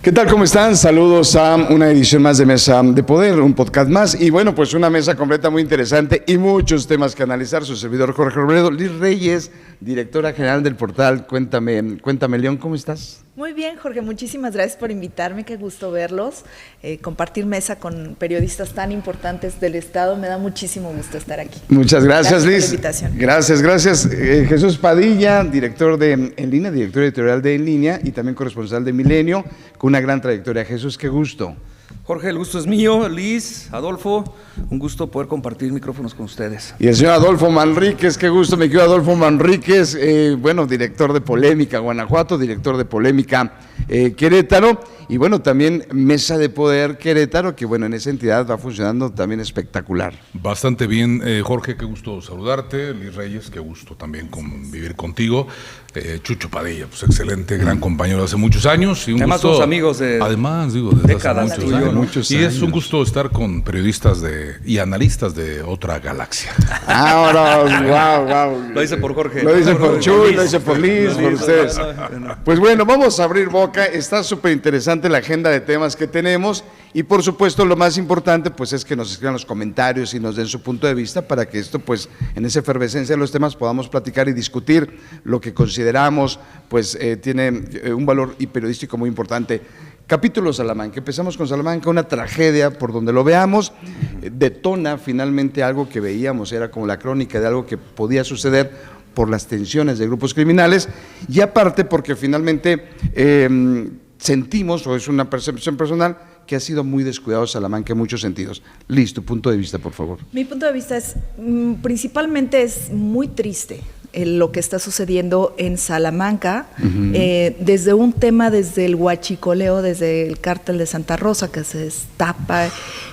¿Qué tal? ¿Cómo están? Saludos a una edición más de Mesa de Poder, un podcast más. Y bueno, pues una mesa completa muy interesante y muchos temas que analizar. Su servidor Jorge Robledo, Liz Reyes, directora general del portal Cuéntame León, ¿cómo estás? Muy bien, Jorge, muchísimas gracias por invitarme, qué gusto verlos, compartir mesa con periodistas tan importantes del Estado, me da muchísimo gusto estar aquí. Muchas gracias, Liz. Por la invitación. Gracias. Jesús Padilla, director de En Línea, director editorial de En Línea y también corresponsal de Milenio, con una gran trayectoria. Jesús, qué gusto. Jorge, el gusto es mío. Liz, Adolfo, un gusto poder compartir micrófonos con ustedes. Y el señor Adolfo Manríquez, qué gusto, me quedo Adolfo Manríquez, director de Polémica Guanajuato, director de Polémica Querétaro, y bueno, también Mesa de Poder Querétaro, que bueno, en esa entidad va funcionando también espectacular. Bastante bien, Jorge, qué gusto saludarte. Liz Reyes, qué gusto también convivir contigo. Chucho Padilla, pues excelente, gran compañero de hace muchos años. Y un además gusto, somos amigos de además, digo, desde décadas, hace tú y yo, ¿no? muchos y años. es un gusto estar con periodistas y analistas de otra galaxia. Ahora, wow. Lo dice por Jorge. Lo dice por Chuy, Liz. lo dice por Liz, por ustedes. Pues bueno, vamos a abrir boca. Está súper interesante la agenda de temas que tenemos y por supuesto lo más importante pues es que nos escriban los comentarios y nos den su punto de vista para que esto pues en esa efervescencia de los temas podamos platicar y discutir lo que consideramos pues tiene un valor y periodístico muy importante. Capítulo Salamanca, empezamos con Salamanca, una tragedia por donde lo veamos, detona finalmente algo que veíamos, era como la crónica de algo que podía suceder por las tensiones de grupos criminales y aparte porque finalmente sentimos, o es una percepción personal, que ha sido muy descuidado Salamanca en muchos sentidos. Liz, tu punto de vista, por favor. Mi punto de vista es, principalmente es muy triste lo que está sucediendo en Salamanca, desde un tema, desde el huachicoleo, desde el cártel de Santa Rosa que se destapa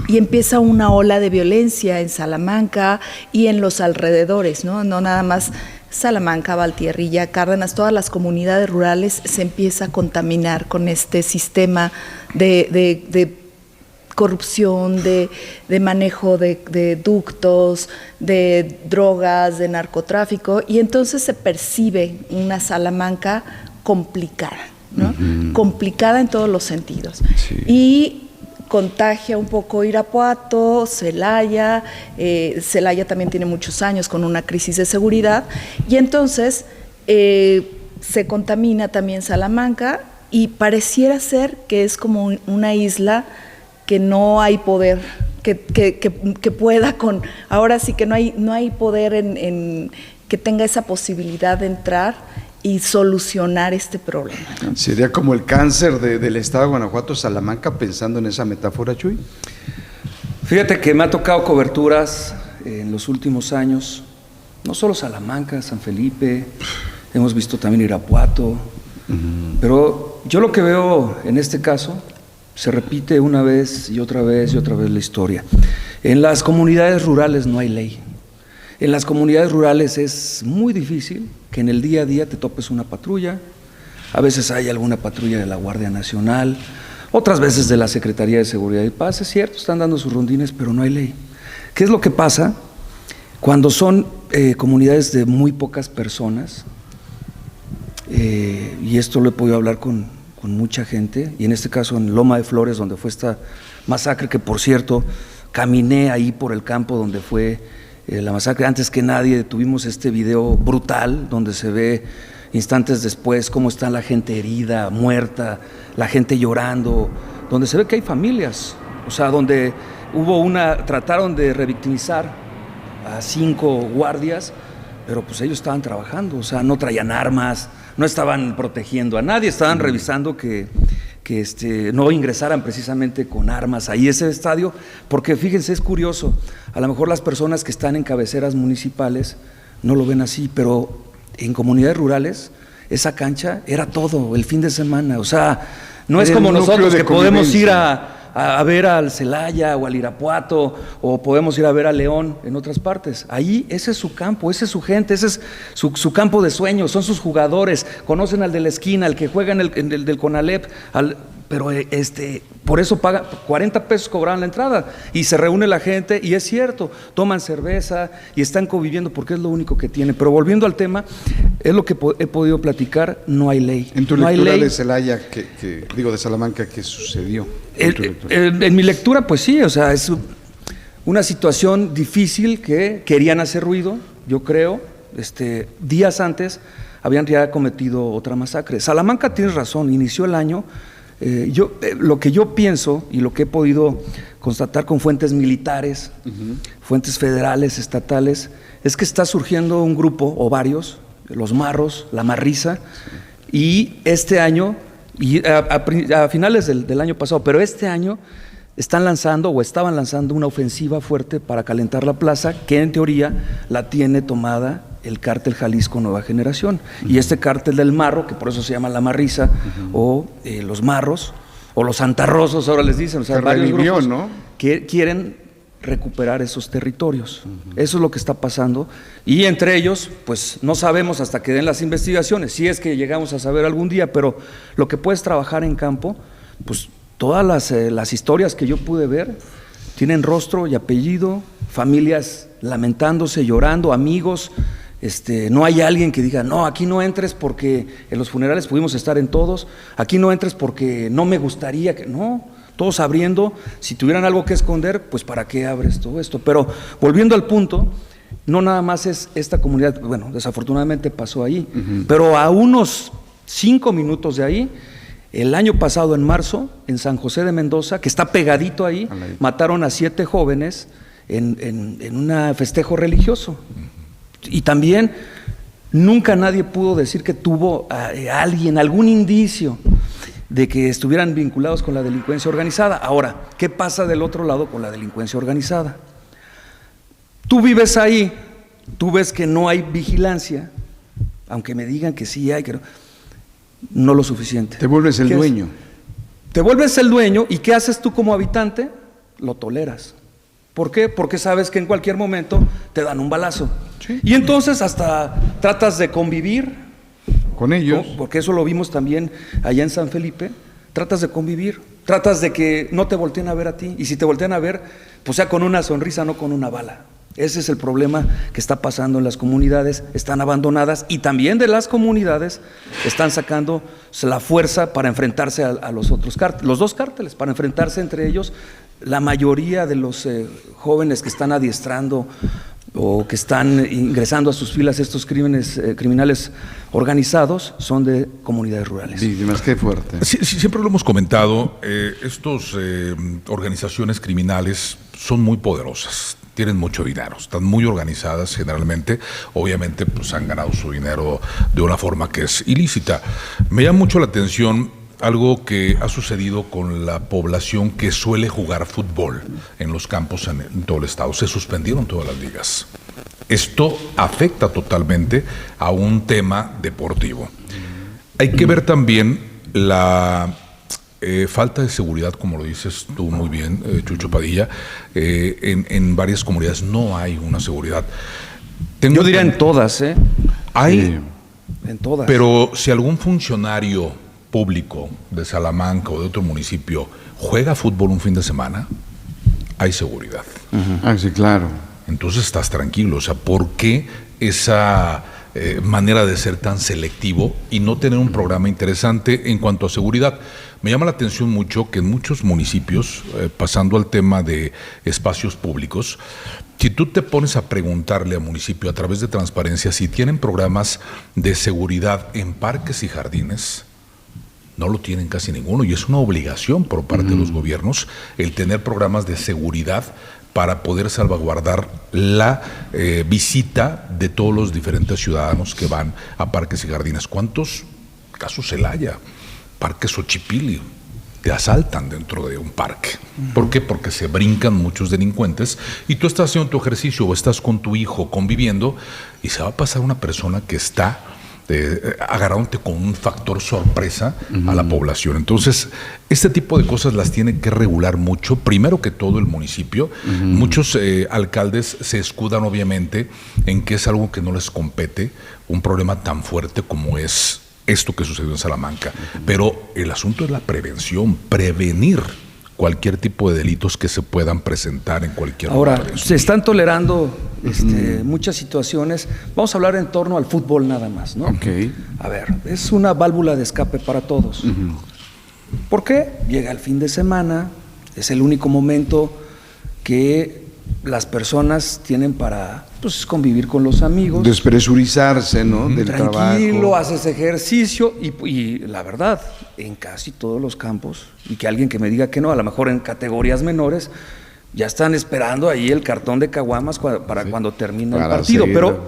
y empieza una ola de violencia en Salamanca y en los alrededores, no nada más Salamanca, Valtierrilla, Cárdenas, todas las comunidades rurales se empieza a contaminar con este sistema de corrupción, de manejo de ductos, de drogas, de narcotráfico, y entonces se percibe una Salamanca complicada, ¿no? Complicada en todos los sentidos. Sí. Y contagia un poco Irapuato, Celaya. Celaya también tiene muchos años con una crisis de seguridad, y entonces se contamina también Salamanca, y pareciera ser que es como una isla que no hay poder, que pueda con, ahora sí que no hay poder en que tenga esa posibilidad de entrar y solucionar este problema, ¿no? Sería como el cáncer del estado de Guanajuato, Salamanca, pensando en esa metáfora, Chuy. Fíjate que me ha tocado coberturas en los últimos años, no solo Salamanca, San Felipe, hemos visto también Irapuato, pero yo lo que veo en este caso se repite una vez y otra vez la historia. En las comunidades rurales no hay ley. En las comunidades rurales es muy difícil que en el día a día te topes una patrulla. A veces hay alguna patrulla de la Guardia Nacional, otras veces de la Secretaría de Seguridad y Paz. Es cierto, están dando sus rondines, pero no hay ley. ¿Qué es lo que pasa cuando son comunidades de muy pocas personas? Y esto lo he podido hablar con mucha gente, y en este caso en Loma de Flores, donde fue esta masacre, que por cierto, caminé ahí por el campo donde fue la masacre, antes que nadie tuvimos este video brutal, donde se ve instantes después cómo está la gente herida, muerta, la gente llorando, donde se ve que hay familias, o sea, donde trataron de revictimizar a 5 guardias, pero pues ellos estaban trabajando, o sea, no traían armas, no estaban protegiendo a nadie, estaban revisando que no ingresaran precisamente con armas ahí ese estadio, porque fíjense, es curioso, a lo mejor las personas que están en cabeceras municipales no lo ven así, pero en comunidades rurales esa cancha era todo el fin de semana, o sea, no es como nosotros que podemos ir a ver al Celaya o al Irapuato, o podemos ir a ver a León en otras partes. Ahí ese es su campo, esa es su gente, ese es su campo de sueños, son sus jugadores, conocen al de la esquina, al que juega en el del Conalep, pero por eso pagan, 40 pesos cobraban la entrada, y se reúne la gente, y es cierto, toman cerveza y están conviviendo porque es lo único que tienen. Pero volviendo al tema, es lo que he podido platicar, no hay ley. En tu no lectura hay ley. de Celaya, de Salamanca, ¿qué sucedió? En mi lectura, pues sí, o sea, es una situación difícil que querían hacer ruido, yo creo, días antes habían ya cometido otra masacre. Salamanca, tienes razón, inició el año. Lo que yo pienso y lo que he podido constatar con fuentes militares, fuentes federales, estatales, es que está surgiendo un grupo o varios, los marros, la marriza, y este año, y a finales del año pasado, pero este año están lanzando o estaban lanzando una ofensiva fuerte para calentar la plaza, que en teoría la tiene tomada el cártel Jalisco Nueva Generación. Y este cártel del Marro, que por eso se llama la Marriza, o los Marros, o los Santarrosos, ahora les dicen, o sea, varios grupos, ¿no?, que quieren recuperar esos territorios. Eso es lo que está pasando. Y entre ellos, pues no sabemos hasta que den las investigaciones, si es que llegamos a saber algún día, pero lo que puedes trabajar en campo, pues todas las historias que yo pude ver tienen rostro y apellido, familias lamentándose, llorando, amigos. No hay alguien que diga, no, aquí no entres porque en los funerales pudimos estar en todos, aquí no entres porque no me gustaría que, no, todos abriendo, si tuvieran algo que esconder, pues para qué abres todo esto. Pero volviendo al punto, no nada más es esta comunidad, bueno, desafortunadamente pasó ahí, pero a unos 5 minutos de ahí, el año pasado en marzo, en San José de Mendoza, que está pegadito ahí, mataron a 7 jóvenes en un festejo religioso. Y también nunca nadie pudo decir que tuvo a alguien, algún indicio de que estuvieran vinculados con la delincuencia organizada. Ahora, ¿qué pasa del otro lado con la delincuencia organizada? Tú vives ahí, tú ves que no hay vigilancia, aunque me digan que sí hay, que no lo suficiente. Te vuelves el dueño. Te vuelves el dueño, ¿y qué haces tú como habitante? Lo toleras. ¿Por qué? Porque sabes que en cualquier momento te dan un balazo. Sí. Y entonces hasta tratas de convivir con ellos. ¿no? Porque eso lo vimos también allá en San Felipe. Tratas de convivir, tratas de que no te volteen a ver a ti. Y si te voltean a ver, pues sea con una sonrisa, no con una bala. Ese es el problema que está pasando en las comunidades, están abandonadas, y también de las comunidades están sacando la fuerza para enfrentarse a los otros cárteles, los dos cárteles, para enfrentarse entre ellos. La mayoría de los jóvenes que están adiestrando o que están ingresando a sus filas estos criminales organizados son de comunidades rurales. Víctimas, qué fuerte. Sí, siempre lo hemos comentado, estos organizaciones criminales son muy poderosas. Tienen mucho dinero, están muy organizadas generalmente, obviamente pues han ganado su dinero de una forma que es ilícita. Me llama mucho la atención algo que ha sucedido con la población que suele jugar fútbol en los campos en todo el estado. Se suspendieron todas las ligas. Esto afecta totalmente a un tema deportivo. Hay que ver también la falta de seguridad, como lo dices tú muy bien, Chucho Padilla. En varias comunidades no hay una seguridad. Yo diría en todas, Hay, en todas. Pero si algún funcionario público de Salamanca o de otro municipio juega fútbol un fin de semana, hay seguridad. Sí, claro. Entonces estás tranquilo. O sea, ¿por qué esa manera de ser tan selectivo y no tener un programa interesante en cuanto a seguridad? Me llama la atención mucho que en muchos municipios, pasando al tema de espacios públicos, si tú te pones a preguntarle al municipio a través de transparencia si tienen programas de seguridad en parques y jardines, no lo tienen casi ninguno, y es una obligación por parte de los gobiernos el tener programas de seguridad para poder salvaguardar la visita de todos los diferentes ciudadanos que van a parques y jardines. ¿Cuántos casos Celaya? Parque Xochipilli, te asaltan dentro de un parque. ¿Por qué? Porque se brincan muchos delincuentes y tú estás haciendo tu ejercicio o estás con tu hijo conviviendo y se va a pasar una persona que está agarrándote con un factor sorpresa a la población. Entonces, este tipo de cosas las tiene que regular mucho, primero que todo el municipio. Muchos alcaldes se escudan obviamente en que es algo que no les compete, un problema tan fuerte como es esto que sucedió en Salamanca, pero el asunto es la prevención, prevenir cualquier tipo de delitos que se puedan presentar en cualquier Ahora, lugar. se están tolerando muchas situaciones. Vamos a hablar en torno al fútbol nada más, ¿no? Ok. A ver, es una válvula de escape para todos. ¿Por qué? Llega el fin de semana, es el único momento que las personas tienen para convivir con los amigos. Despresurizarse, ¿no? Del Tranquilo, trabajo. haces ejercicio y la verdad, en casi todos los campos, y que alguien que me diga que no, a lo mejor en categorías menores, ya están esperando ahí el cartón de caguamas para cuando termine el partido. seguirlo. Pero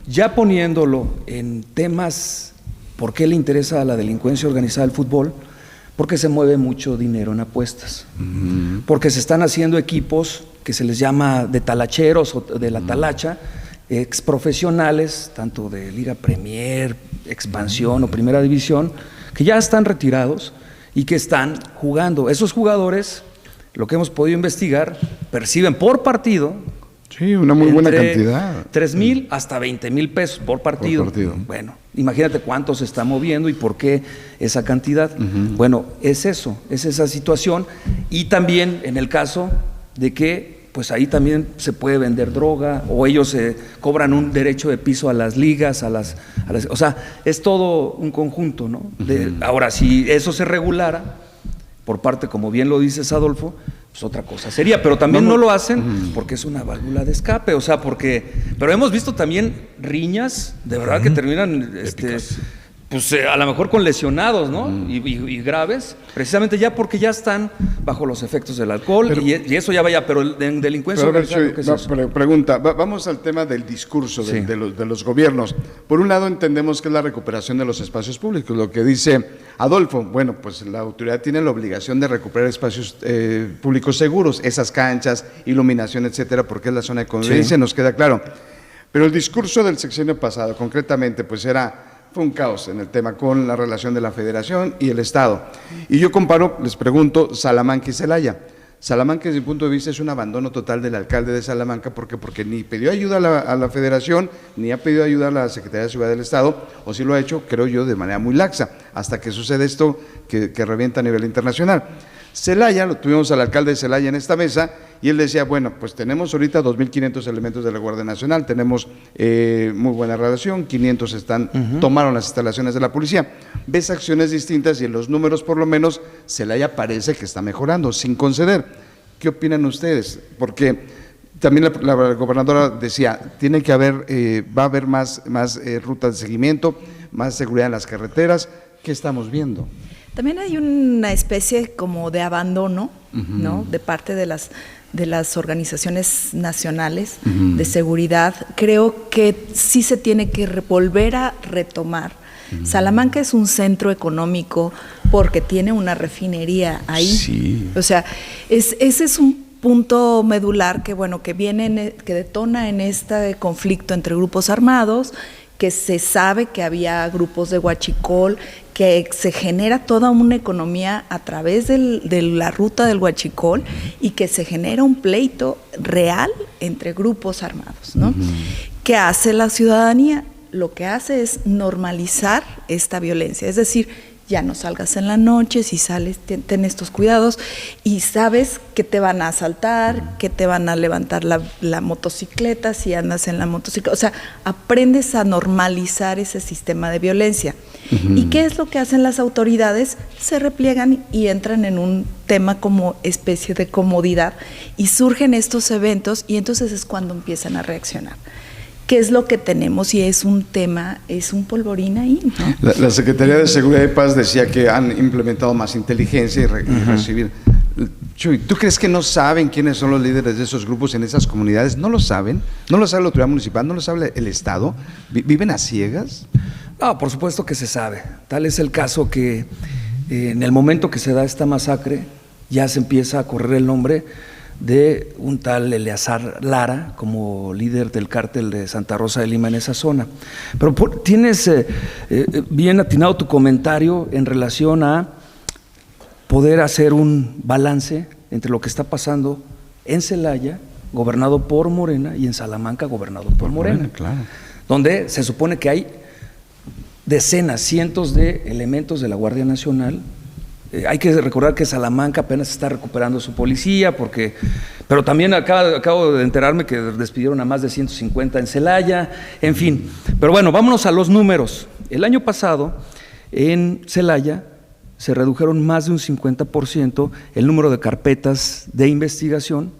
ya poniéndolo en temas, ¿por qué le interesa a la delincuencia organizada el fútbol? Porque se mueve mucho dinero en apuestas, porque se están haciendo equipos que se les llama de talacheros o de la talacha, exprofesionales, tanto de Liga Premier, Expansión o Primera División, que ya están retirados y que están jugando. Esos jugadores, lo que hemos podido investigar, perciben por partido. Sí, una muy buena cantidad. 3,000 hasta 20,000 pesos por partido. Por partido. Bueno, imagínate cuánto se está moviendo y por qué esa cantidad. Bueno, es eso, es esa situación. Y también en el caso de que pues ahí también se puede vender droga, o ellos cobran un derecho de piso a las ligas, o sea, es todo un conjunto, ¿no? Ahora, si eso se regulara por parte, como bien lo dices, Adolfo, pues otra cosa sería, pero también no lo hacen porque es una válvula de escape, o sea, pero hemos visto también riñas, de verdad, que terminan, pues a lo mejor con lesionados, ¿no? Y graves, precisamente ya porque ya están bajo los efectos del alcohol, y eso ya vaya, pero en delincuencia organizada, ¿qué es eso? Pregunta, vamos al tema del discurso de los gobiernos. Por un lado entendemos que es la recuperación de los espacios públicos, lo que dice Adolfo, bueno, pues la autoridad tiene la obligación de recuperar espacios públicos seguros, esas canchas, iluminación, etcétera, porque es la zona de convivencia, nos queda claro. Pero el discurso del sexenio pasado, concretamente, pues fue un caos en el tema con la relación de la Federación y el Estado. Y yo comparo, les pregunto, Salamanca y Celaya. Salamanca, desde mi punto de vista, es un abandono total del alcalde de Salamanca, porque ni pidió ayuda a la Federación, ni ha pedido ayuda a la Secretaría de Seguridad del Estado, o sí lo ha hecho, creo yo, de manera muy laxa, hasta que sucede esto que revienta a nivel internacional. Celaya, lo tuvimos al alcalde de Celaya en esta mesa, y él decía, bueno, pues tenemos ahorita 2,500 elementos de la Guardia Nacional, tenemos muy buena relación, 500 tomaron las instalaciones de la policía. Ves acciones distintas y en los números por lo menos Celaya parece que está mejorando, sin conceder. ¿Qué opinan ustedes? Porque también la gobernadora decía, tiene que haber, va a haber más rutas de seguimiento, más seguridad en las carreteras. ¿Qué estamos viendo? También hay una especie como de abandono, ¿no? De parte de las organizaciones nacionales de seguridad. Creo que sí se tiene que volver a retomar. Salamanca es un centro económico porque tiene una refinería ahí. Sí. O sea, ese es un punto medular que detona en este conflicto entre grupos armados, que se sabe que había grupos de huachicol, que se genera toda una economía a través de la ruta del huachicol y que se genera un pleito real entre grupos armados, ¿no? ¿Qué hace la ciudadanía? Lo que hace es normalizar esta violencia, es decir, ya no salgas en la noche, si sales ten estos cuidados y sabes que te van a asaltar, que te van a levantar la motocicleta si andas en la motocicleta, o sea, aprendes a normalizar ese sistema de violencia. ¿Y qué es lo que hacen las autoridades? Se repliegan y entran en un tema como especie de comodidad y surgen estos eventos y entonces es cuando empiezan a reaccionar. ¿Qué es lo que tenemos? Y es un tema, es un polvorín ahí, ¿no? La Secretaría de Seguridad y Paz decía que han implementado más inteligencia y recibir. Chuy, ¿tú crees que no saben quiénes son los líderes de esos grupos en esas comunidades? ¿No lo saben? ¿No lo sabe la autoridad municipal? ¿No lo sabe el Estado? ¿Viven a ciegas? No, por supuesto que se sabe. Tal es el caso que en el momento que se da esta masacre ya se empieza a correr el nombre de un tal Eleazar Lara como líder del cártel de Santa Rosa de Lima en esa zona. Pero tienes bien atinado tu comentario en relación a poder hacer un balance entre lo que está pasando en Celaya, gobernado por Morena, y en Salamanca, gobernado por Morena, claro. Donde se supone que hay decenas, cientos de elementos de la Guardia Nacional. Hay que recordar que Salamanca apenas está recuperando su policía, pero también acabo de enterarme que despidieron a más de 150 en Celaya, en fin. Pero bueno, vámonos a los números. El año pasado, en Celaya, se redujeron más de un 50% el número de carpetas de investigación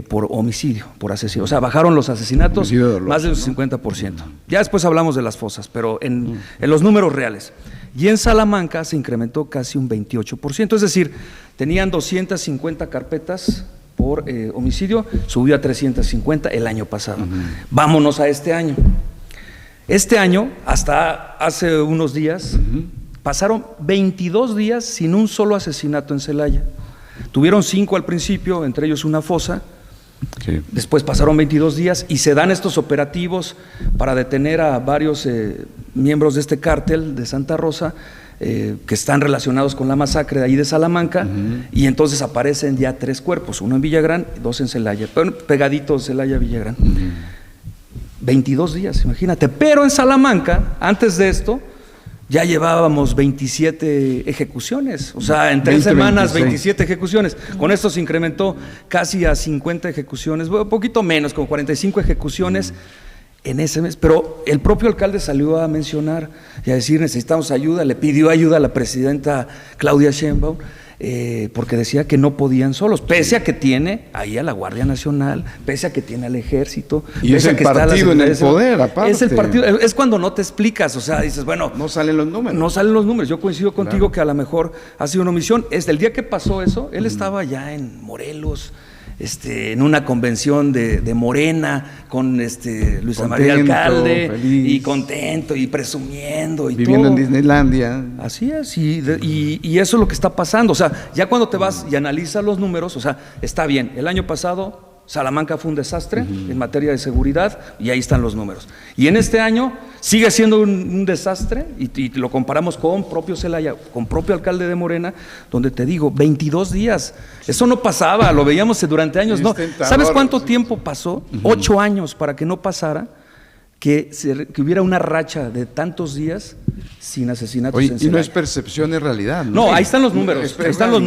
por homicidio, por asesinato. O sea, bajaron los asesinatos más del 50%. Ya después hablamos de las fosas, pero en los números reales. Y en Salamanca se incrementó casi un 28%, es decir, tenían 250 carpetas por homicidio, subió a 350 el año pasado. Vámonos a este año. Este año, hasta hace unos días, pasaron 22 días sin un solo asesinato en Celaya. Tuvieron 5 al principio, entre ellos una fosa. Sí. Después pasaron 22 días y se dan estos operativos para detener a varios miembros de este cártel de Santa Rosa que están relacionados con la masacre de ahí de Salamanca, y entonces aparecen ya 3 cuerpos, uno en Villagrán, 2 en Celaya, pegaditos Celaya-Villagrán. 22 días, imagínate. Pero en Salamanca, antes de esto, ya llevábamos 27 ejecuciones, o sea, en 3 semanas 27 ejecuciones. Con esto se incrementó casi a 50 ejecuciones, un poquito menos, como 45 ejecuciones en ese mes. Pero el propio alcalde salió a mencionar y a decir: necesitamos ayuda, le pidió ayuda a la presidenta Claudia Sheinbaum, porque decía que no podían solos, pese a que tiene ahí a la Guardia Nacional, pese a que tiene al Ejército. Y es el partido en el poder, aparte. Es el partido, es cuando no te explicas, o sea, dices, bueno… No salen los números. No salen los números, yo coincido contigo, claro, que a lo mejor ha sido una omisión. Desde el día que pasó eso, él estaba ya en Morelos, en una convención de Morena con Luis María Alcalde, feliz, y contento y presumiendo y viviendo todo. En Disneylandia. Así es, y eso es lo que está pasando. O sea, ya cuando te vas y analizas los números, o sea, está bien. El año pasado Salamanca fue un desastre en materia de seguridad, y ahí están los números. Y en este año sigue siendo un desastre, y lo comparamos con propio Celaya, con propio alcalde de Morena, donde te digo, 22 días. Eso no pasaba, lo veíamos durante años. No. ¿Sabes cuánto tiempo pasó? 8 años para que no pasara, que hubiera una racha de tantos días sin asesinatos. Oye, en Celaya. Y no es percepción, es realidad. No, ahí están los números, ahí están los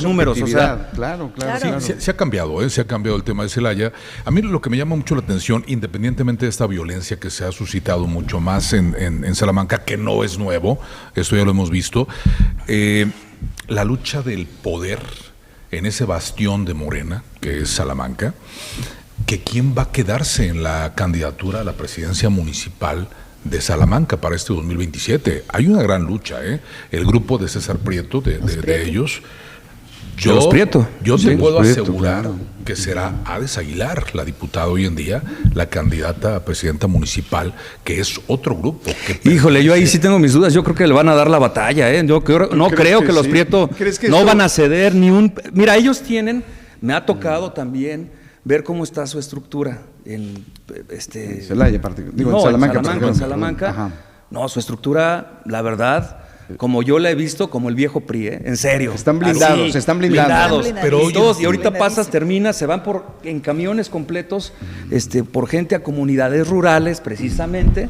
números, o sea, claro. Sí, se ha cambiado, se ha cambiado el tema de Celaya. A mí lo que me llama mucho la atención, independientemente de esta violencia que se ha suscitado mucho más en Salamanca, que no es nuevo, esto ya lo hemos visto, la lucha del poder en ese bastión de Morena, que es Salamanca, que quién va a quedarse en la candidatura a la presidencia municipal de Salamanca para este 2027. Hay una gran lucha, el grupo de César Prieto, de ellos. Yo te puedo asegurar que será Hades Aguilar, la diputada hoy en día, la candidata a presidenta municipal, que es otro grupo. Híjole, yo ahí sí tengo mis dudas. Yo creo que le van a dar la batalla. Yo no creo que los Prieto no van a ceder ni un… Mira, ellos tienen… Me ha tocado también ver cómo está su estructura en Celaya, en Salamanca. Ajá. No, su estructura, la verdad, como yo la he visto, como el viejo PRI, en serio. Están blindados, Pero y ahorita pasas, terminas, se van en camiones completos, por gente a comunidades rurales, precisamente,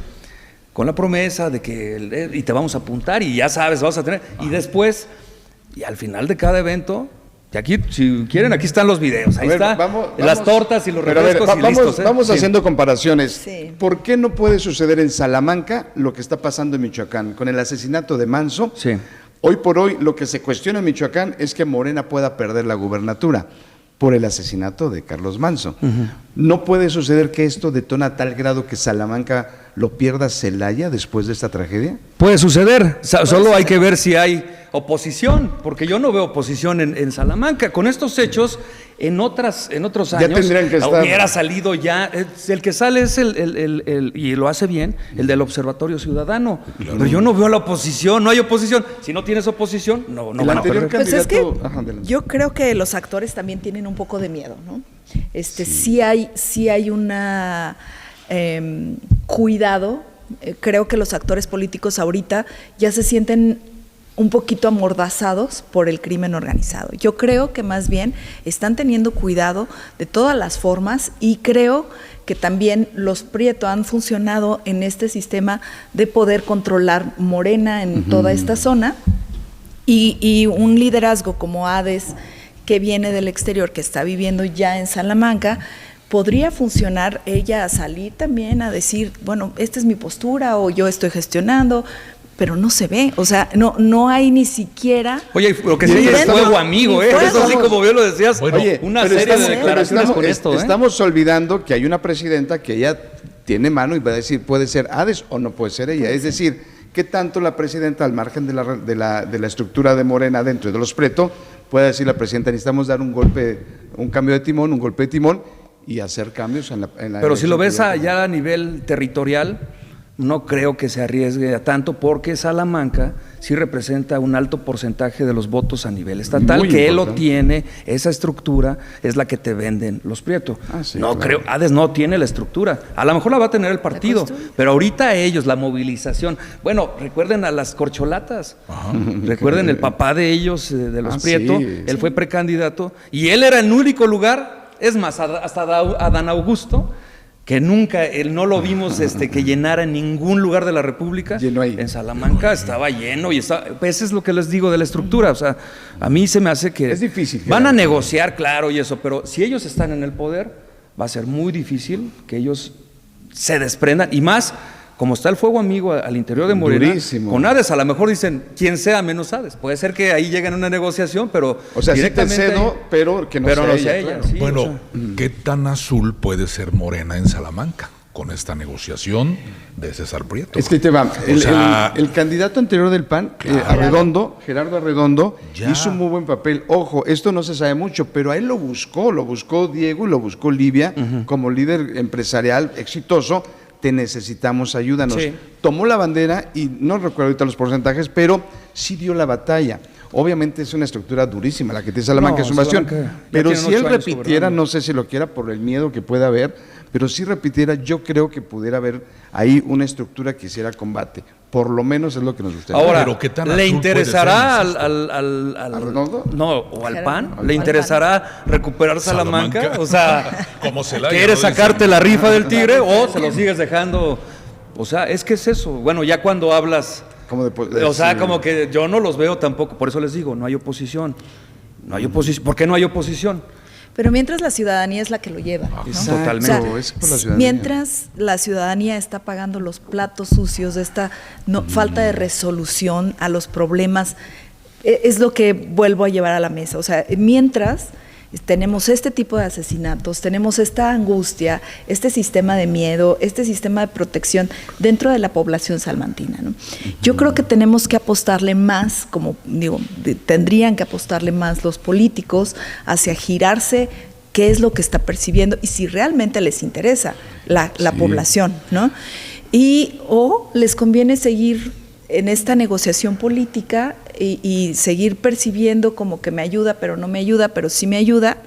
con la promesa de que y te vamos a apuntar y ya sabes, vas a tener, y después, y al final de cada evento… Y aquí, si quieren, aquí están los videos. Ahí está, las tortas y los refrescos y listos. Vamos haciendo comparaciones. Sí. ¿Por qué no puede suceder en Salamanca lo que está pasando en Michoacán? Con el asesinato de Manso, sí. Hoy por hoy lo que se cuestiona en Michoacán es que Morena pueda perder la gubernatura por el asesinato de Carlos Manso. ¿No puede suceder que esto detona a tal grado que Salamanca lo pierda Celaya después de esta tragedia? Puede suceder, solo hay que ver si hay oposición, porque yo no veo oposición en Salamanca. Con estos hechos, en otros años, ya tendrían que estar. Hubiera salido ya, el que sale es y lo hace bien, el del Observatorio Ciudadano. Claro. Pero yo no veo la oposición, no hay oposición. Si no tienes oposición, no van a perder. Pues es que yo creo que los actores también tienen un poco de miedo, ¿no? Sí hay una cuidado. Creo que los actores políticos ahorita ya se sienten un poquito amordazados por el crimen organizado. Yo creo que más bien están teniendo cuidado de todas las formas y creo que también los Prieto han funcionado en este sistema de poder controlar Morena en toda esta zona y un liderazgo como Hades, que viene del exterior, que está viviendo ya en Salamanca, podría funcionar ella a salir también a decir, bueno, esta es mi postura o yo estoy gestionando, pero no se ve, o sea, no hay ni siquiera... Oye, lo que sí es fuego amigo, ¿eh? Eso sí, como bien lo decías, bueno, una serie de declaraciones con esto, ¿eh? Estamos olvidando que hay una presidenta que ella tiene mano y va a decir, puede ser Hades o no puede ser ella, es decir, ¿qué tanto la presidenta, al margen de la estructura de Morena dentro de los Prieto, puede decir la presidenta, necesitamos dar un cambio de timón, un golpe de timón y hacer cambios en la Pero si lo ves ya a nivel territorial, no creo que se arriesgue a tanto, porque Salamanca sí representa un alto porcentaje de los votos a nivel estatal, muy que él lo importante. tiene, esa estructura es la que te venden los Prieto. Sí, no claro. creo, Hades no tiene la estructura, a lo mejor la va a tener el partido, pero ahorita ellos, la movilización, bueno, recuerden a las corcholatas, recuerden el papá de ellos, de los Prieto, sí. él fue precandidato y él era el único lugar, es más, hasta Adán Augusto, que nunca, no lo vimos que llenara en ningún lugar de la República. Llenó ahí. En Salamanca estaba lleno y pues eso es lo que les digo de la estructura. O sea, a mí se me hace que es difícil. Van a negociar, claro, y eso, pero si ellos están en el poder, va a ser muy difícil que ellos se desprendan. Y más, como está el fuego amigo al interior de Morena, durísimo. con Hades a lo mejor dicen, quien sea menos Hades. Puede ser que ahí lleguen a una negociación, pero O sea, sí te directamente cedo, ahí, pero que no sea ella. claro. Sí, bueno, o sea. ¿qué tan azul puede ser Morena en Salamanca con esta negociación de César Prieto? Es que te va. El candidato anterior del PAN, Claro. Gerardo Arredondo, Ya. hizo un muy buen papel. Ojo, esto no se sabe mucho, pero a él lo buscó Diego y lo buscó Livia como líder empresarial exitoso. Te necesitamos, ayúdanos. Sí. Tomó la bandera y no recuerdo ahorita los porcentajes, pero sí dio la batalla. Obviamente es una estructura durísima la que tiene Salamanca, No, es un bastión. Salamanca ya Pero tienen si él 8 años repitiera, gobernando. no sé si lo quiera por el miedo que pueda haber, pero si repitiera, yo creo que pudiera haber ahí una estructura que hiciera combate. Por lo menos es lo que nos gustaría. Ahora, Pero ¿qué tan ¿le azul interesará puede ser, al ¿Arredondo? no, o al PAN? Al ¿Le PAN. interesará recuperar Salamanca? O sea, como Celaya, ¿quieres ¿no? sacarte la rifa del Tigre o se lo sigues dejando? O sea, es que es eso. Bueno, ya cuando hablas, Como de, o sea, sí. como que yo no los veo tampoco. Por eso les digo, no hay oposición. No hay oposición. ¿Por qué no hay oposición? Pero mientras la ciudadanía es la que lo lleva, ¿no? Exacto, Totalmente. es por la ciudadanía. Mientras la ciudadanía está pagando los platos sucios de esta falta de resolución a los problemas, es lo que vuelvo a llevar a la mesa. O sea, mientras tenemos este tipo de asesinatos, tenemos esta angustia, este sistema de miedo, este sistema de protección dentro de la población salmantina, ¿no? Yo creo que tenemos que apostarle más, como digo, tendrían que apostarle más los políticos hacia girarse qué es lo que está percibiendo y si realmente les interesa la población, ¿no? O les conviene seguir en esta negociación política y seguir percibiendo como que me ayuda, pero no me ayuda, pero sí me ayuda,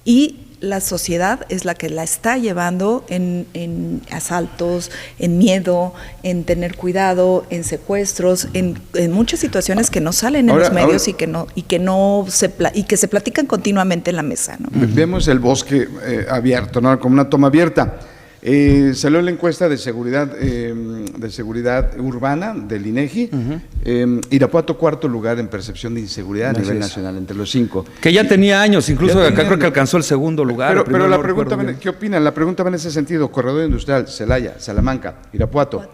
y la sociedad es la que la está llevando en asaltos, en miedo, en tener cuidado, en secuestros, en muchas situaciones que no salen en los medios y que se platican continuamente en la mesa, ¿no? Vemos el bosque abierto, ¿no? Como una toma abierta. Salió la encuesta de seguridad urbana del INEGI. Irapuato, cuarto lugar en percepción de inseguridad a nivel nacional, entre los 5. Que ya tenía años, incluso Ya acá tenía creo que años. alcanzó el segundo lugar. Pero la pregunta, ¿qué opinan? La pregunta va en ese sentido. Corredor industrial, Celaya, Salamanca, Irapuato.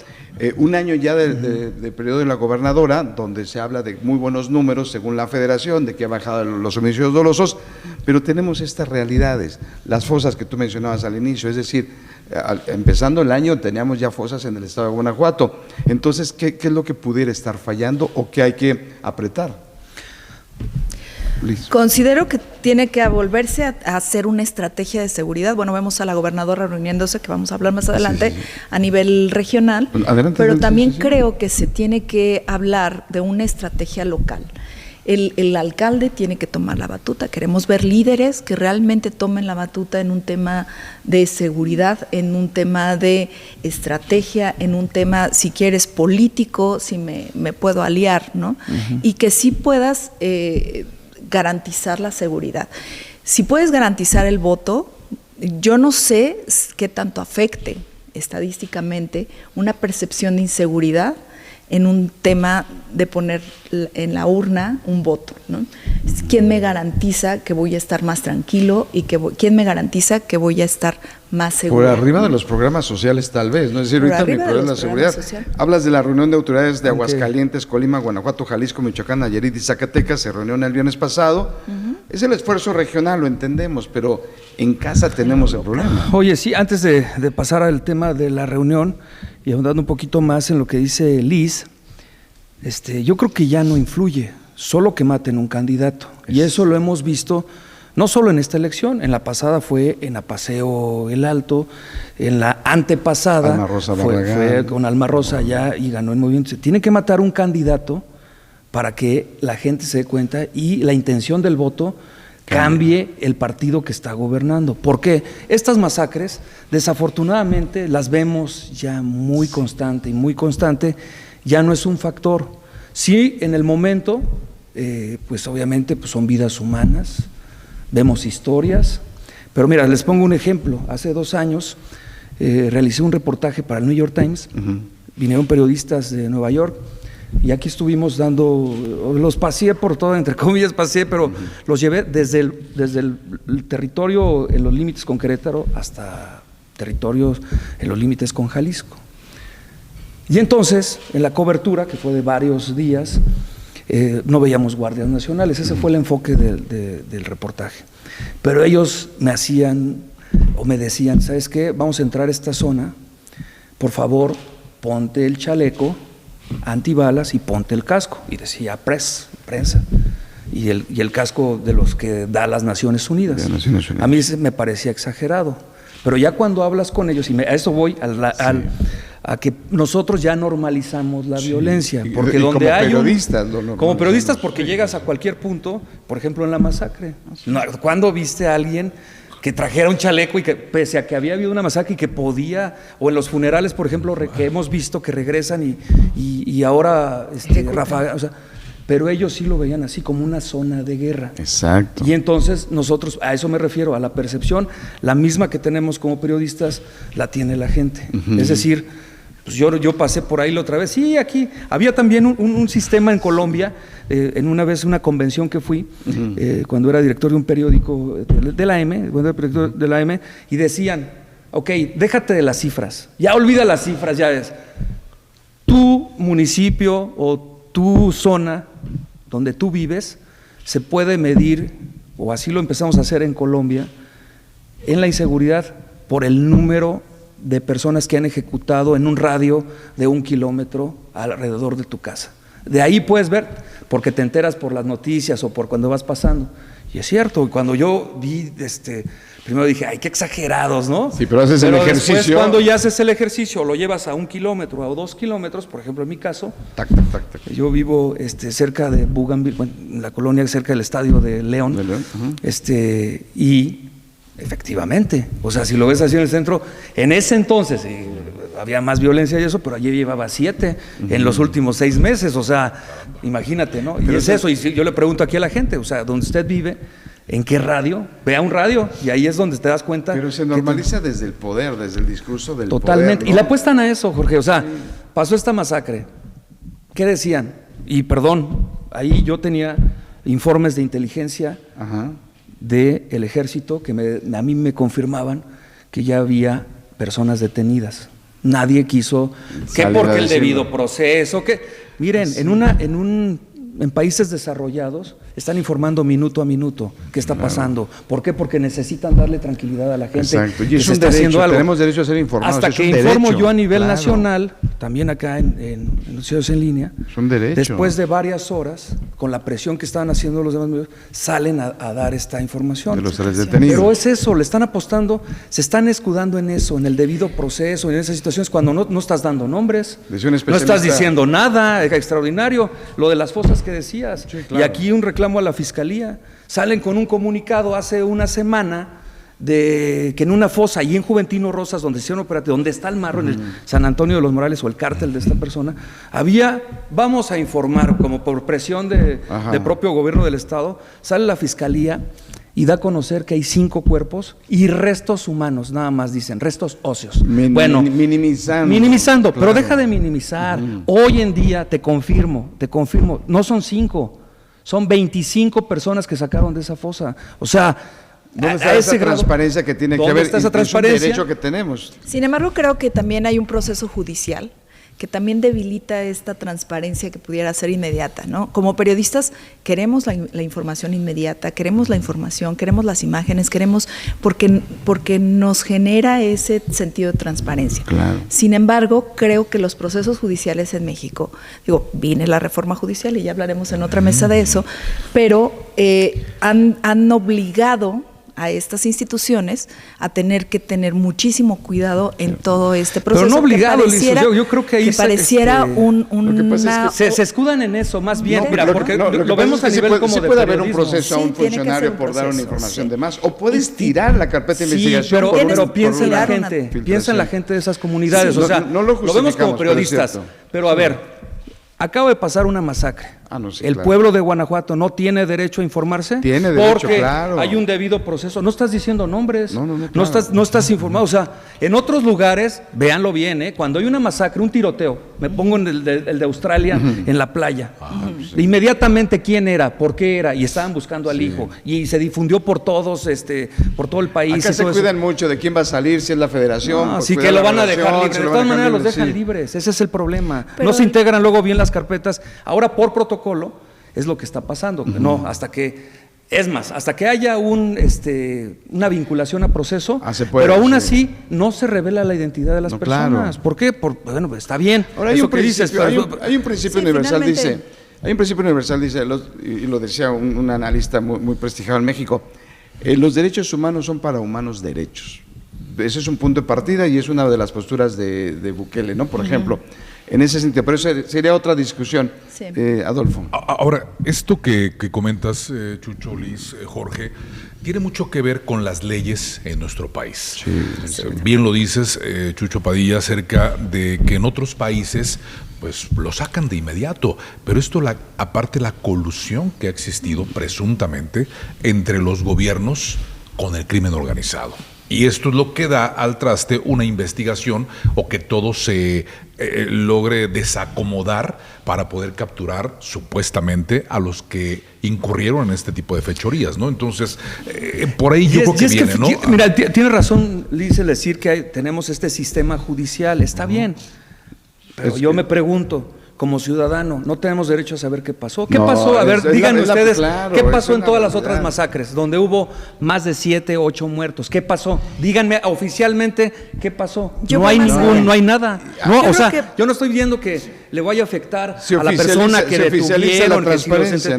Un año ya de periodo de la gobernadora, donde se habla de muy buenos números según la federación, de que ha bajado los homicidios dolosos, pero tenemos estas realidades, las fosas que tú mencionabas al inicio, es decir, empezando el año teníamos ya fosas en el estado de Guanajuato. Entonces, ¿qué es lo que pudiera estar fallando o qué hay que apretar? Liz. Considero que tiene que volverse a hacer una estrategia de seguridad. Bueno, vemos a la gobernadora reuniéndose, que vamos a hablar más adelante, a nivel regional, Adelante, pero adelante, también sí. creo que se tiene que hablar de una estrategia local. El alcalde tiene que tomar la batuta. Queremos ver líderes que realmente tomen la batuta en un tema de seguridad, en un tema de estrategia, en un tema, si quieres, político, si me puedo aliar, ¿no? Y que sí puedas garantizar la seguridad. Si puedes garantizar el voto, yo no sé qué tanto afecte estadísticamente una percepción de inseguridad en un tema de poner en la urna un voto, ¿no? ¿Quién me garantiza que voy a estar más tranquilo y quién me garantiza que voy a estar más seguro? Por arriba de los programas sociales tal vez, ¿no? Es decir, ahorita mi problema es la seguridad. Hablas de la reunión de autoridades de Aguascalientes, Colima, Guanajuato, Jalisco, Michoacán, Nayarit y Zacatecas, se reunió el viernes pasado. Es el esfuerzo regional, lo entendemos, pero en casa tenemos el problema. Oye, sí, antes de pasar al tema de la reunión y ahondando un poquito más en lo que dice Liz, yo creo que ya no influye, solo que maten un candidato. Y eso lo hemos visto no solo en esta elección, en la pasada fue en Apaseo El Alto, en la antepasada Alma Rosa fue con Alma Rosa allá y ganó en movimiento. Se tiene que matar un candidato para que la gente se dé cuenta y la intención del voto cambie el partido que está gobernando. ¿Por qué? Estas masacres, desafortunadamente, las vemos ya muy constante, ya no es un factor. Sí, en el momento, pues obviamente pues son vidas humanas, vemos historias, pero mira, les pongo un ejemplo. Hace 2 años realicé un reportaje para el New York Times, vinieron periodistas de Nueva York, y aquí estuvimos los paseé por todo, entre comillas paseé, pero los llevé desde el territorio en los límites con Querétaro hasta territorios en los límites con Jalisco. Y entonces, en la cobertura, que fue de varios días, no veíamos guardias nacionales, ese fue el enfoque del reportaje. Pero ellos me decían, ¿sabes qué? Vamos a entrar a esta zona, por favor, ponte el chaleco antibalas y ponte el casco. Y decía prensa. Y el casco de los que da las Naciones Unidas. A mí me parecía exagerado. Pero ya cuando hablas con ellos, a eso voy, a que nosotros ya normalizamos la violencia. Porque y donde como hay periodistas, como periodistas, porque llegas a cualquier punto, por ejemplo en la masacre. ¿Cuándo viste a alguien que trajera un chaleco y que, pese a que había habido una masacre y que podía, o en los funerales, por ejemplo, que hemos visto que regresan y ahora Rafa, o sea, pero ellos sí lo veían así como una zona de guerra. Exacto. Y entonces nosotros, a eso me refiero, a la percepción, la misma que tenemos como periodistas, la tiene la gente. Es decir, pues yo pasé por ahí la otra vez, sí, aquí había también un sistema en Colombia, en una convención que fui, cuando era director de un periódico de la AM, y decían, ok, déjate de las cifras, ya olvida las cifras, ya ves, tu municipio o tu zona donde tú vives se puede medir, o así lo empezamos a hacer en Colombia, en la inseguridad por el número de personas que han ejecutado en un radio de 1 kilómetro alrededor de tu casa. De ahí puedes ver, porque te enteras por las noticias o por cuando vas pasando. Y es cierto, cuando yo vi, primero dije, ay, qué exagerados, ¿no? Sí, pero haces el ejercicio. Después, cuando ya haces el ejercicio, lo llevas a 1 kilómetro o 2 kilómetros, por ejemplo, en mi caso, yo vivo cerca de Bougainville, bueno, en la colonia cerca del estadio de León, y efectivamente, o sea, si lo ves así en el centro, en ese entonces había más violencia y eso, pero allí llevaba 7 en los últimos 6 meses, o sea, imagínate, ¿no? Pero y es eso, y yo le pregunto aquí a la gente, o sea, donde usted vive, ¿en qué radio? Vea un radio, y ahí es donde te das cuenta. Pero se normaliza desde el poder, desde el discurso del totalmente, poder, ¿no? Y le apuestan a eso, Jorge, o sea, pasó esta masacre, ¿qué decían? Y perdón, ahí yo tenía informes de inteligencia del ejército que a mí me confirmaban que ya había personas detenidas. Nadie quiso, que porque el debido proceso, que miren, sí. En países desarrollados están informando minuto a minuto qué está pasando. ¿Por qué? Porque necesitan darle tranquilidad a la gente. Exacto. Y es un derecho, tenemos derecho a ser informados. Hasta que informo yo a nivel nacional, también acá en Noticias en Línea, es un derecho. Después de varias horas, con la presión que estaban haciendo los demás medios, salen a dar esta información. De los detenidos. Pero es eso, le están apostando, se están escudando en eso, en el debido proceso, en esas situaciones cuando no estás dando nombres, no estás diciendo nada extraordinario. Lo de las fosas cosas que decías. Sí, claro. Y aquí un reclamo a la Fiscalía. Salen con un comunicado hace una semana de que en una fosa, allí en Juventino Rosas, donde hicieron operativo, donde está el marro, en el San Antonio de los Morales, o el cártel de esta persona, vamos a informar, como por presión de propio gobierno del Estado, sale la Fiscalía y da a conocer que hay 5 cuerpos y restos humanos, nada más dicen, restos óseos. Minimizando, claro. Pero deja de minimizar. Hoy en día, te confirmo, no son 5, son 25 personas que sacaron de esa fosa. O sea, ¿dónde está esa transparencia que tiene que haber? ¿Dónde está esa transparencia? Es un derecho que tenemos. Sin embargo, creo que también hay un proceso judicial que también debilita esta transparencia que pudiera ser inmediata, ¿no? Como periodistas queremos la información inmediata, queremos la información, queremos las imágenes, porque nos genera ese sentido de transparencia. Claro. Sin embargo, creo que los procesos judiciales en México, viene la reforma judicial y ya hablaremos en otra mesa de eso, pero han obligado a estas instituciones a tener que tener muchísimo cuidado en todo este proceso. Pero no obligado, Liz, yo creo que ahí pareciera se escudan en eso, más bien, porque lo vemos a nivel como de puede haber un proceso a un funcionario por dar una información de más, o puedes tirar la carpeta de investigación. Pero piensa en la gente de esas comunidades, o sea, lo vemos como periodistas, pero a ver, acaba de pasar una masacre. El pueblo de Guanajuato no tiene derecho a informarse. Tiene derecho, porque claro. Hay un debido proceso. No estás diciendo nombres. Claro. No estás informado. O sea, en otros lugares, véanlo bien, cuando hay una masacre, un tiroteo, me pongo en el de Australia, en la playa. Inmediatamente, ¿quién era? ¿Por qué era? Y estaban buscando al hijo. Y se difundió por todos, por todo el país. Acá se cuidan mucho de quién va a salir, si es la federación. Así que lo van a dejar libre. De todas maneras, los dejan libres. Ese es el problema. No se integran luego bien las carpetas. Ahora, por protocolo, es lo que está pasando. No, hasta que haya una vinculación a proceso, pero aún así no se revela la identidad de las personas. Claro. ¿Por qué? Bueno, está bien. Ahora hay un principio universal, dice, y lo decía un analista muy prestigiado en México, los derechos humanos son para humanos derechos. Ese es un punto de partida y es una de las posturas de Bukele, ¿no? Por ejemplo, en ese sentido, pero eso sería otra discusión. Sí. Adolfo. Ahora, esto que comentas, Chucho, Liz, Jorge, tiene mucho que ver con las leyes en nuestro país. Sí. Bien lo dices, Chucho Padilla, acerca de que en otros países pues lo sacan de inmediato, pero esto, aparte la colusión que ha existido presuntamente entre los gobiernos con el crimen organizado. Y esto es lo que da al traste una investigación o que todo se logre desacomodar para poder capturar supuestamente a los que incurrieron en este tipo de fechorías, ¿no? Entonces, por ahí yo creo que viene, ¿no? Mira, tiene razón Liz el decir que tenemos este sistema judicial, está bien, pero yo me pregunto, como ciudadano, no tenemos derecho a saber qué pasó. ¿Qué pasó? A ver, díganme ustedes, ¿qué pasó en todas las otras masacres, donde hubo más de 7, 8 muertos? ¿Qué pasó? Díganme oficialmente, ¿qué pasó? No hay nada. Yo no estoy viendo que le vaya a afectar a la persona que detuvieron.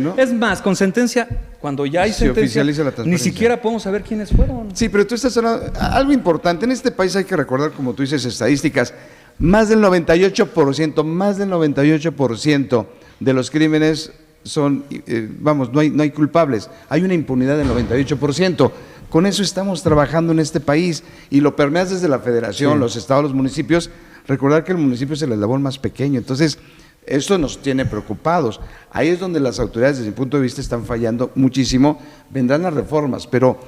¿No? Es más, con sentencia, cuando ya hay sentencia, ni siquiera podemos saber quiénes fueron. Sí, pero tú estás hablando, algo importante, en este país hay que recordar, como tú dices, estadísticas, más del 98% de los crímenes son, no hay culpables, hay una impunidad del 98%. Con eso estamos trabajando en este país y lo permeas desde la federación, los estados, los municipios. Recordar que el municipio es el eslabón más pequeño, entonces esto nos tiene preocupados. Ahí es donde las autoridades, desde mi punto de vista, están fallando muchísimo. Vendrán las reformas, pero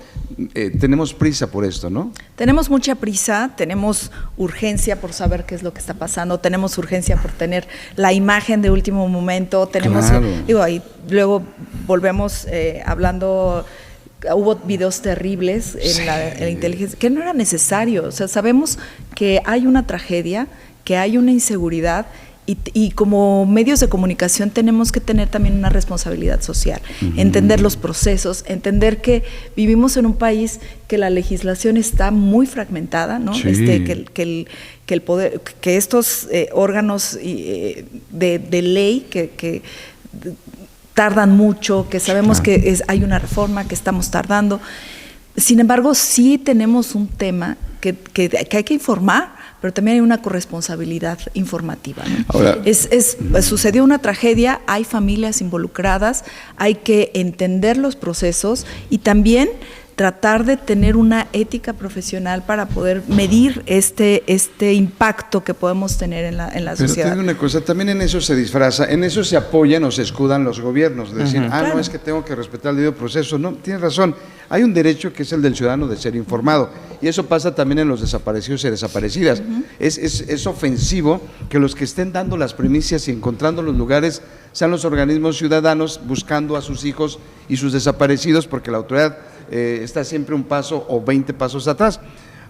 tenemos prisa por esto, ¿no? Tenemos mucha prisa, tenemos urgencia por saber qué es lo que está pasando, tenemos urgencia por tener la imagen de último momento, tenemos, ahí luego volvemos hablando. Hubo videos terribles en la inteligencia, que no era necesario. O sea, sabemos que hay una tragedia, que hay una inseguridad, y como medios de comunicación tenemos que tener también una responsabilidad social, entender los procesos, entender que vivimos en un país que la legislación está muy fragmentada, ¿no? Que el poder, que estos órganos de ley que tardan mucho, que sabemos que hay una reforma, que estamos tardando. Sin embargo, sí tenemos un tema que hay que informar, pero también hay una corresponsabilidad informativa, ¿no? Ahora, sucedió una tragedia, hay familias involucradas, hay que entender los procesos y también tratar de tener una ética profesional para poder medir este impacto que podemos tener en la pero sociedad. te digo una cosa, también en eso se disfraza, en eso se apoyan o se escudan los gobiernos, de decir, Claro. no, es que tengo que respetar el debido proceso. No, tienes razón, hay un derecho que es el del ciudadano de ser informado, y eso pasa también en los desaparecidos y desaparecidas. Es ofensivo que los que estén dando las primicias y encontrando los lugares sean los organismos ciudadanos buscando a sus hijos y sus desaparecidos, porque la autoridad está siempre un paso o 20 pasos atrás.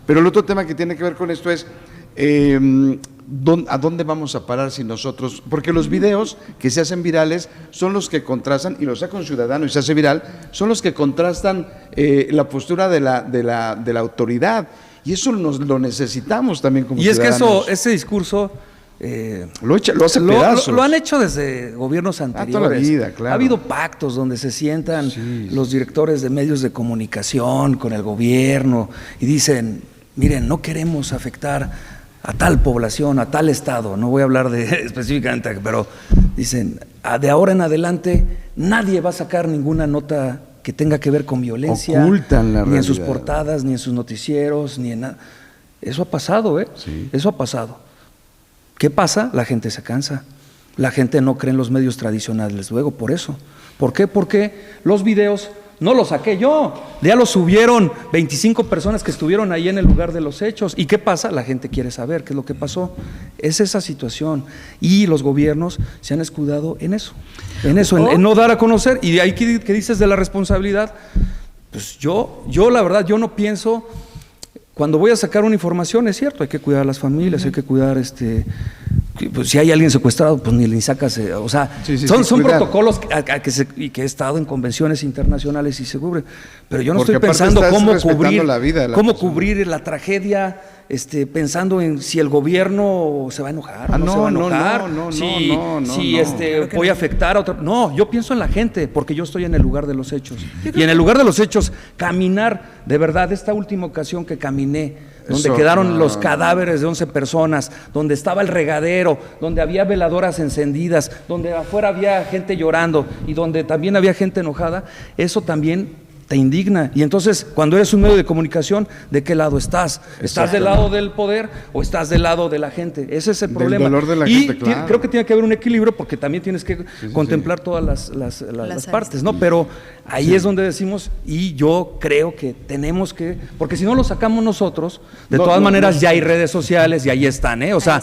Pero el otro tema que tiene que ver con esto es ¿a dónde vamos a parar si nosotros? Porque los videos que se hacen virales son los que contrastan, y lo saca un ciudadano y se hace viral, son los que contrastan la postura de la autoridad, y eso lo necesitamos también como ciudadanos. Y es que ese discurso lo hace pedazos. Lo han hecho desde gobiernos anteriores. Toda la vida, claro. Ha habido pactos donde se sientan los directores de medios de comunicación con el gobierno y dicen, miren, no queremos afectar a tal población, a tal estado, no voy a hablar específicamente, pero dicen, de ahora en adelante nadie va a sacar ninguna nota que tenga que ver con violencia, ocultan la ni realidad. en sus portadas, ni en sus noticieros, ni en nada. Eso ha pasado, Sí. Eso ha pasado. ¿Qué pasa? La gente se cansa. La gente no cree en los medios tradicionales, luego por eso. ¿Por qué? Porque los videos no los saqué yo, ya los subieron 25 personas que estuvieron ahí en el lugar de los hechos. ¿Y qué pasa? La gente quiere saber qué es lo que pasó. Es esa situación. Y los gobiernos se han escudado en eso, en no dar a conocer. Y de ahí que dices de la responsabilidad, pues yo la verdad, yo no pienso. Cuando voy a sacar una información, es cierto, hay que cuidar a las familias, hay que cuidar, pues, si hay alguien secuestrado, pues ni sacas, o sea, son protocolos que he estado en convenciones internacionales y se cubren, pero yo no Porque estoy aparte pensando estás cómo respetando la vida de la cómo persona. cubrir la tragedia, pensando en si el gobierno se va a enojar o no se va a enojar, voy a afectar a otra. No, yo pienso en la gente, porque yo estoy en el lugar de los hechos. Y en el lugar de los hechos, caminar, de verdad, esta última ocasión que caminé, donde quedaron los cadáveres de 11 personas, donde estaba el regadero, donde había veladoras encendidas, donde afuera había gente llorando y donde también había gente enojada, eso también te indigna. Y entonces, cuando eres un medio de comunicación, ¿de qué lado estás? ¿Estás del lado del poder o estás del lado de la gente? Ese es el problema. Del dolor de la y gente, claro. creo que tiene que haber un equilibrio, porque también tienes que contemplar todas las partes, ¿no? Pero ahí es donde decimos, y yo creo que tenemos que, porque si no lo sacamos nosotros, de todas maneras ya hay redes sociales y ahí están, O sea,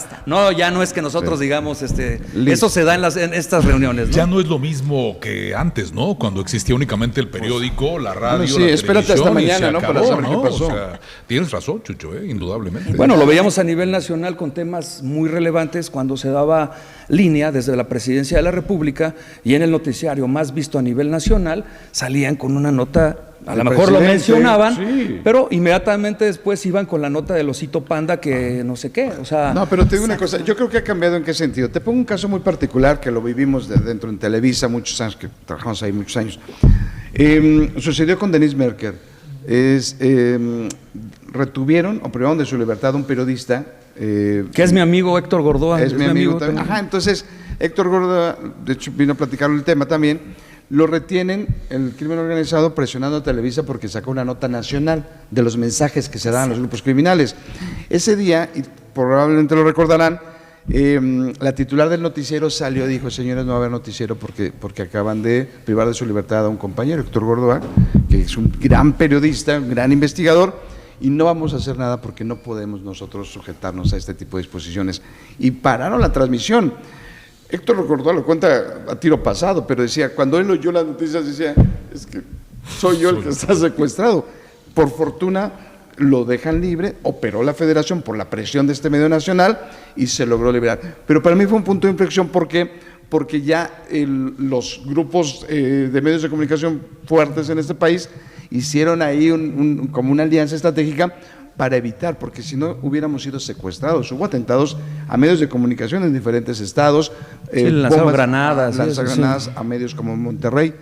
ya no es que nosotros digamos, eso se da en estas reuniones, ¿no? Ya no es lo mismo que antes, ¿no? Cuando existía únicamente el periódico, la radio, sí, la espérate hasta televisión, y mañana, se ¿no? acabó, Para saber qué ¿no? pasó. O sea, tienes razón, Chucho, indudablemente. Bueno, lo veíamos a nivel nacional con temas muy relevantes cuando se daba línea desde la Presidencia de la República, y en el noticiario más visto a nivel nacional salían con una nota, a lo mejor lo mencionaban, pero inmediatamente después iban con la nota del osito panda que no sé qué, o sea... No, pero te digo una cosa, yo creo que ha cambiado. ¿En qué sentido? Te pongo un caso muy particular que lo vivimos de dentro en Televisa, muchos años, que trabajamos ahí muchos años. Sucedió con Denise Merker. Retuvieron o privaron de su libertad a un periodista. Que es mi amigo Héctor Gordoa. Es mi amigo también. Ajá, entonces Héctor Gordoa, de hecho, vino a platicar el tema también. Lo retienen, el crimen organizado, presionando a Televisa porque sacó una nota nacional de los mensajes que se daban a los grupos criminales. Ese día, y probablemente lo recordarán, la titular del noticiero salió y dijo: señores, no va a haber noticiero porque acaban de privar de su libertad a un compañero, Héctor Gordoa, que es un gran periodista, un gran investigador, y no vamos a hacer nada porque no podemos nosotros sujetarnos a este tipo de disposiciones. Y pararon la transmisión. Héctor Gordoa lo cuenta a tiro pasado, pero decía, cuando él oyó las noticias, decía, es que soy yo el que está secuestrado. Por fortuna lo dejan libre, operó la federación por la presión de este medio nacional y se logró liberar. Pero para mí fue un punto de inflexión porque ya los grupos de medios de comunicación fuertes en este país hicieron ahí como una alianza estratégica para evitar, porque si no hubiéramos sido secuestrados. Hubo atentados a medios de comunicación en diferentes estados, lanzaron granadas, a medios como Monterrey.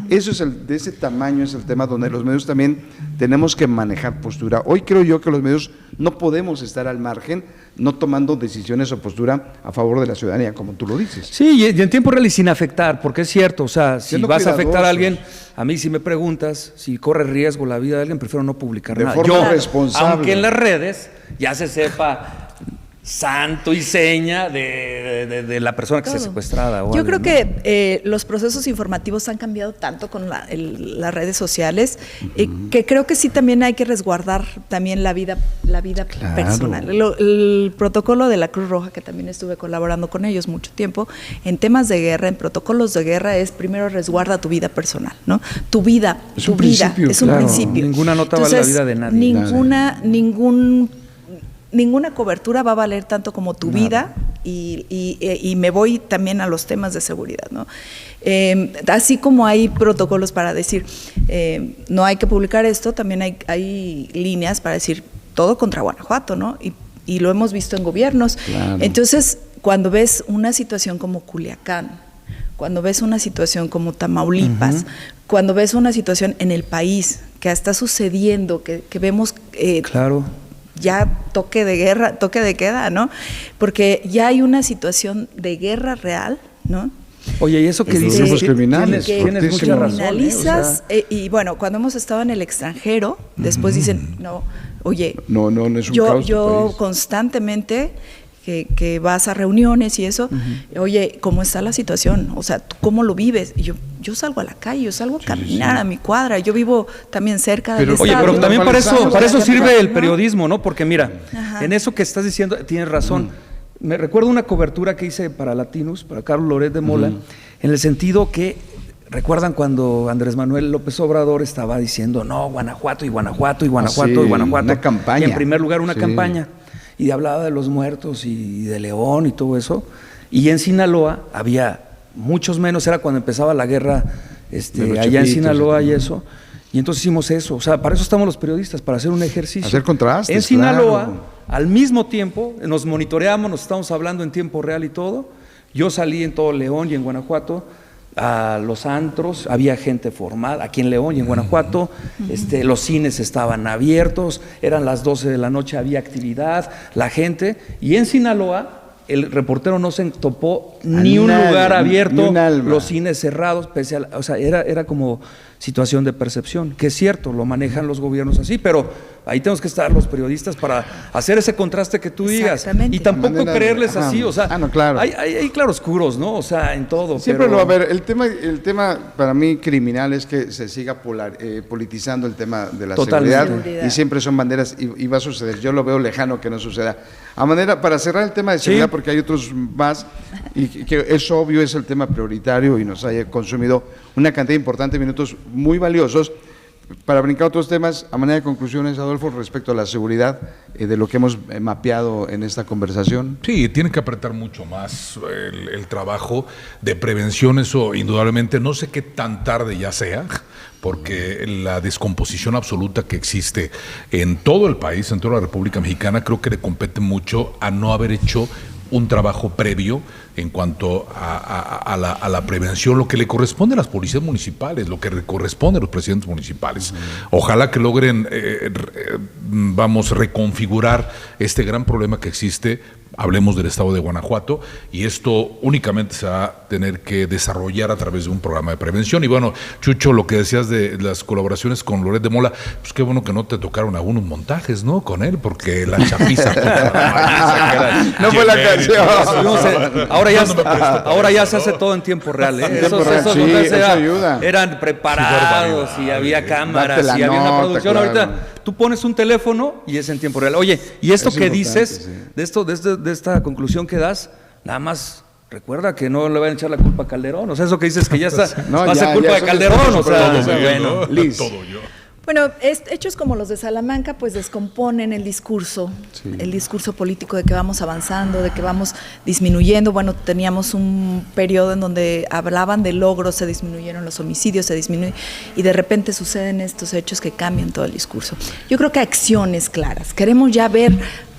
Eso es de ese tamaño es el tema donde los medios también tenemos que manejar postura. Hoy creo yo que los medios no podemos estar al margen, no tomando decisiones o postura a favor de la ciudadanía, como tú lo dices. Sí, y en tiempo real y sin afectar, porque es cierto, o sea, si Siendo vas a afectar a alguien, cuidadosos. a mí si me preguntas si corre riesgo la vida de alguien, prefiero no publicar De nada. forma responsable. Aunque en las redes ya se sepa santo y seña de la persona que Todo. sea secuestrada. O Yo algo, creo ¿no? que los procesos informativos han cambiado tanto con las redes sociales, que creo que sí también hay que resguardar también la vida Claro. personal. El protocolo de la Cruz Roja, que también estuve colaborando con ellos mucho tiempo, en temas de guerra, en protocolos de guerra, es primero resguarda tu vida personal, ¿no? Tu vida, Es tu un vida, principio, es un claro. principio. Ninguna nota vale la vida de nadie. Ninguna cobertura va a valer tanto como tu vida, y me voy también a los temas de seguridad, ¿no? Así como hay protocolos para decir no hay que publicar esto, también hay líneas para decir todo contra Guanajuato, ¿no? Y lo hemos visto en gobiernos. Claro. Entonces, cuando ves una situación como Culiacán, cuando ves una situación como Tamaulipas, cuando ves una situación en el país que está sucediendo, que vemos Claro. ya toque de guerra, toque de queda, ¿no? Porque ya hay una situación de guerra real, ¿no? Oye, y eso que Este, dices, grupos criminales, tienes mucha fuertísimos. razón. Criminalizas, O sea, y bueno, cuando hemos estado en el extranjero, después dicen, no, oye, No es un yo caos tu país. constantemente que vas a reuniones y eso, oye, ¿cómo está la situación? O sea, ¿tú cómo lo vives? Y yo salgo a la calle, yo salgo a caminar a mi cuadra, yo vivo también cerca del Pero- Oye, estadio. pero también para eso Por sirve ejemplo, el ¿no? periodismo, ¿no? Porque mira, Ajá. en eso que estás diciendo tienes razón. Me recuerdo una cobertura que hice para Latinos, para Carlos Loret de Mola, en el sentido que recuerdan cuando Andrés Manuel López Obrador estaba diciendo, no, Guanajuato y Guanajuato y Guanajuato sí, y Guanajuato. una campaña. Y en primer lugar una Sí. campaña. Y hablaba de los muertos y de León y todo eso. Y en Sinaloa había muchos menos, era cuando empezaba la guerra De los allá en chapitos, Sinaloa sí. y eso. Y entonces hicimos eso, o sea, para eso estamos los periodistas, para hacer un ejercicio. Hacer contrastes, En Sinaloa, claro. al mismo tiempo, nos monitoreamos, nos estamos hablando en tiempo real y todo. Yo salí en todo León y en Guanajuato a los antros, había gente formada, aquí en León y en Guanajuato, los cines estaban abiertos, eran las 12 de la noche, había actividad, la gente, y en Sinaloa el reportero no se topó ni un nadie, lugar ni abierto, un alma. los cines cerrados, pese a, o sea, era como situación de percepción, que es cierto, lo manejan los gobiernos así, pero ahí tenemos que estar los periodistas para hacer ese contraste que tú digas, Exactamente. y tampoco Manera de- creerles ajá. así, o sea, No, claro. hay claroscuros, ¿no? O sea, en todo. Siempre pero- lo va a haber. El tema para mí criminal es que se siga politizando el tema de la Totalmente. seguridad, y siempre son banderas y va a suceder. Yo lo veo lejano que no suceda. Para cerrar el tema de seguridad, Sí. porque hay otros más y que es obvio, es el tema prioritario y nos haya consumido una cantidad importante de minutos muy valiosos. Para brincar a otros temas, a manera de conclusiones, Adolfo, respecto a la seguridad, de lo que hemos mapeado en esta conversación. Sí, tiene que apretar mucho más el trabajo de prevención, eso indudablemente, no sé qué tan tarde ya sea, porque la descomposición absoluta que existe en todo el país, en toda la República Mexicana, creo que le compete mucho a no haber hecho un trabajo previo en cuanto a la prevención, lo que le corresponde a las policías municipales, lo que le corresponde a los presidentes municipales. Ojalá que logren, reconfigurar este gran problema que existe. Hablemos del estado de Guanajuato, y esto únicamente se va a tener que desarrollar a través de un programa de prevención. Y bueno, Chucho, lo que decías de las colaboraciones con Loret de Mola, pues qué bueno que no te tocaron algunos montajes, ¿no? Con él, porque la chapiza. No fue la canción. Ahora ya se hace todo en tiempo real, ¿eh? tiempo real, sí, montajes eso ayuda. eran preparados y había cámaras Date la y había una nota, producción. claro. Ahorita tú pones un teléfono y es en tiempo real. Oye, y esto Es que importante, dices, sí. de esta conclusión que das, nada más recuerda que no le van a echar la culpa a Calderón. O sea, eso que dices que ya está, No, va a ser ya culpa de son Calderón. O esfuerzos, sea, pero Todo yo, bueno. ¿no? Liz. Todo yo. Bueno, hechos como los de Salamanca pues descomponen el discurso político de que vamos avanzando, de que vamos disminuyendo. Bueno, teníamos un periodo en donde hablaban de logros, se disminuyeron los homicidios, y de repente suceden estos hechos que cambian todo el discurso. Yo creo que acciones claras. Queremos ya ver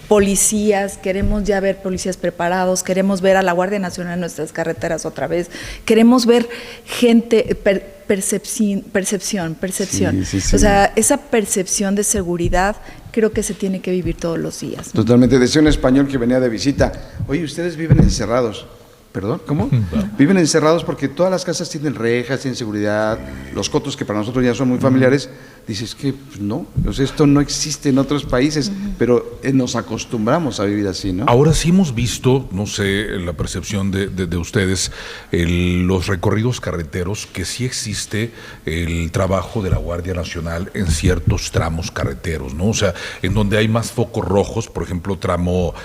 policías, queremos ya ver policías preparados, queremos ver a la Guardia Nacional en nuestras carreteras otra vez, queremos ver gente, percepción. Sí. O sea, esa percepción de seguridad creo que se tiene que vivir todos los días, ¿no? Totalmente. Decía un español que venía de visita, oye, ustedes viven encerrados. ¿Perdón? ¿Cómo? Viven encerrados porque todas las casas tienen rejas, tienen seguridad, los cotos que para nosotros ya son muy familiares. Dices que pues no, o sea, esto no existe en otros países, pero nos acostumbramos a vivir así, ¿no? Ahora sí hemos visto, no sé, la percepción de ustedes, los recorridos carreteros, que sí existe el trabajo de la Guardia Nacional en ciertos tramos carreteros, ¿no? O sea, en donde hay más focos rojos, por ejemplo, tramo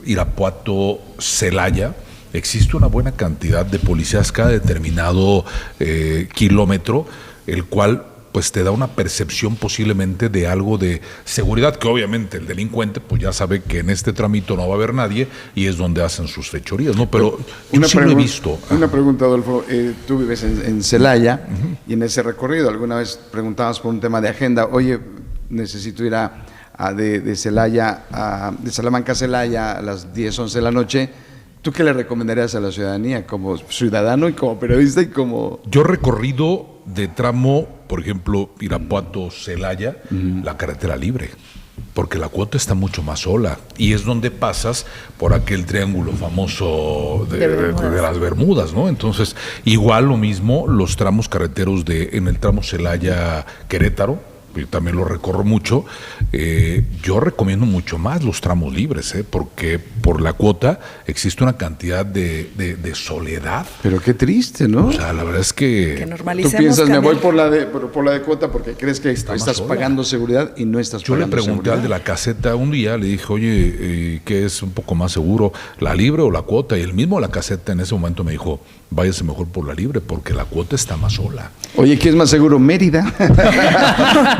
Irapuato-Celaya, existe una buena cantidad de policías cada determinado kilómetro, el cual pues te da una percepción posiblemente de algo de seguridad, que obviamente el delincuente pues ya sabe que en este tramito no va a haber nadie y es donde hacen sus fechorías, ¿no? Pero yo sí lo he visto. Una pregunta, Adolfo, tú vives en Celaya y en ese recorrido, alguna vez preguntabas por un tema de agenda, oye, necesito ir de Celaya, de Salamanca a Celaya a las 10, 11 de la noche. ¿Tú qué le recomendarías a la ciudadanía como ciudadano y como periodista y como...? Yo he recorrido de tramo, por ejemplo, Irapuato-Celaya, la carretera libre, porque la cuota está mucho más sola y es donde pasas por aquel triángulo famoso de las Bermudas, ¿no? Entonces, igual lo mismo los tramos carreteros en el tramo Celaya-Querétaro, yo también lo recorro mucho. Yo recomiendo mucho más los tramos libres, porque por la cuota existe una cantidad de soledad. Pero qué triste, ¿no? O sea, la verdad es que normalicemos. Tú piensas, cambiar. me voy por la de cuota porque crees que estás pagando seguridad y no estás pagando seguridad. Yo le pregunté al de la caseta un día, le dije, oye, ¿qué es un poco más seguro, la libre o la cuota? Y el mismo de la caseta en ese momento me dijo, váyase mejor por la libre porque la cuota está más sola. Oye, ¿qué es más seguro? Mérida.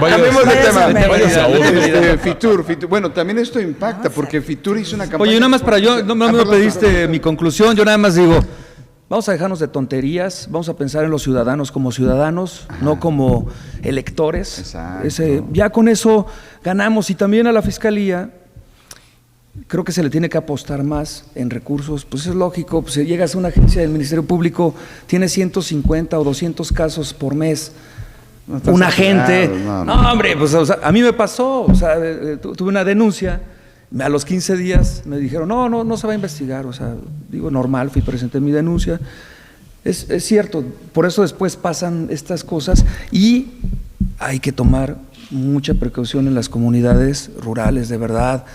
Cambiemos de tema. Fitur. Bueno, también esto impacta porque Fitur hizo una campaña. Oye, nada más para yo, no me pediste mi conclusión, yo nada más digo, vamos a dejarnos de tonterías, vamos a pensar en los ciudadanos como ciudadanos, no como electores. Exacto. Ya con eso ganamos y también a la Fiscalía. Creo que se le tiene que apostar más en recursos, pues es lógico, pues si llegas a una agencia del Ministerio Público, tiene 150 o 200 casos por mes, un agente, no, hombre, pues o sea, a mí me pasó, o sea, tuve una denuncia, a los 15 días me dijeron, no se va a investigar, o sea, digo, normal, presenté mi denuncia, es cierto, por eso después pasan estas cosas y hay que tomar mucha precaución en las comunidades rurales, de verdad.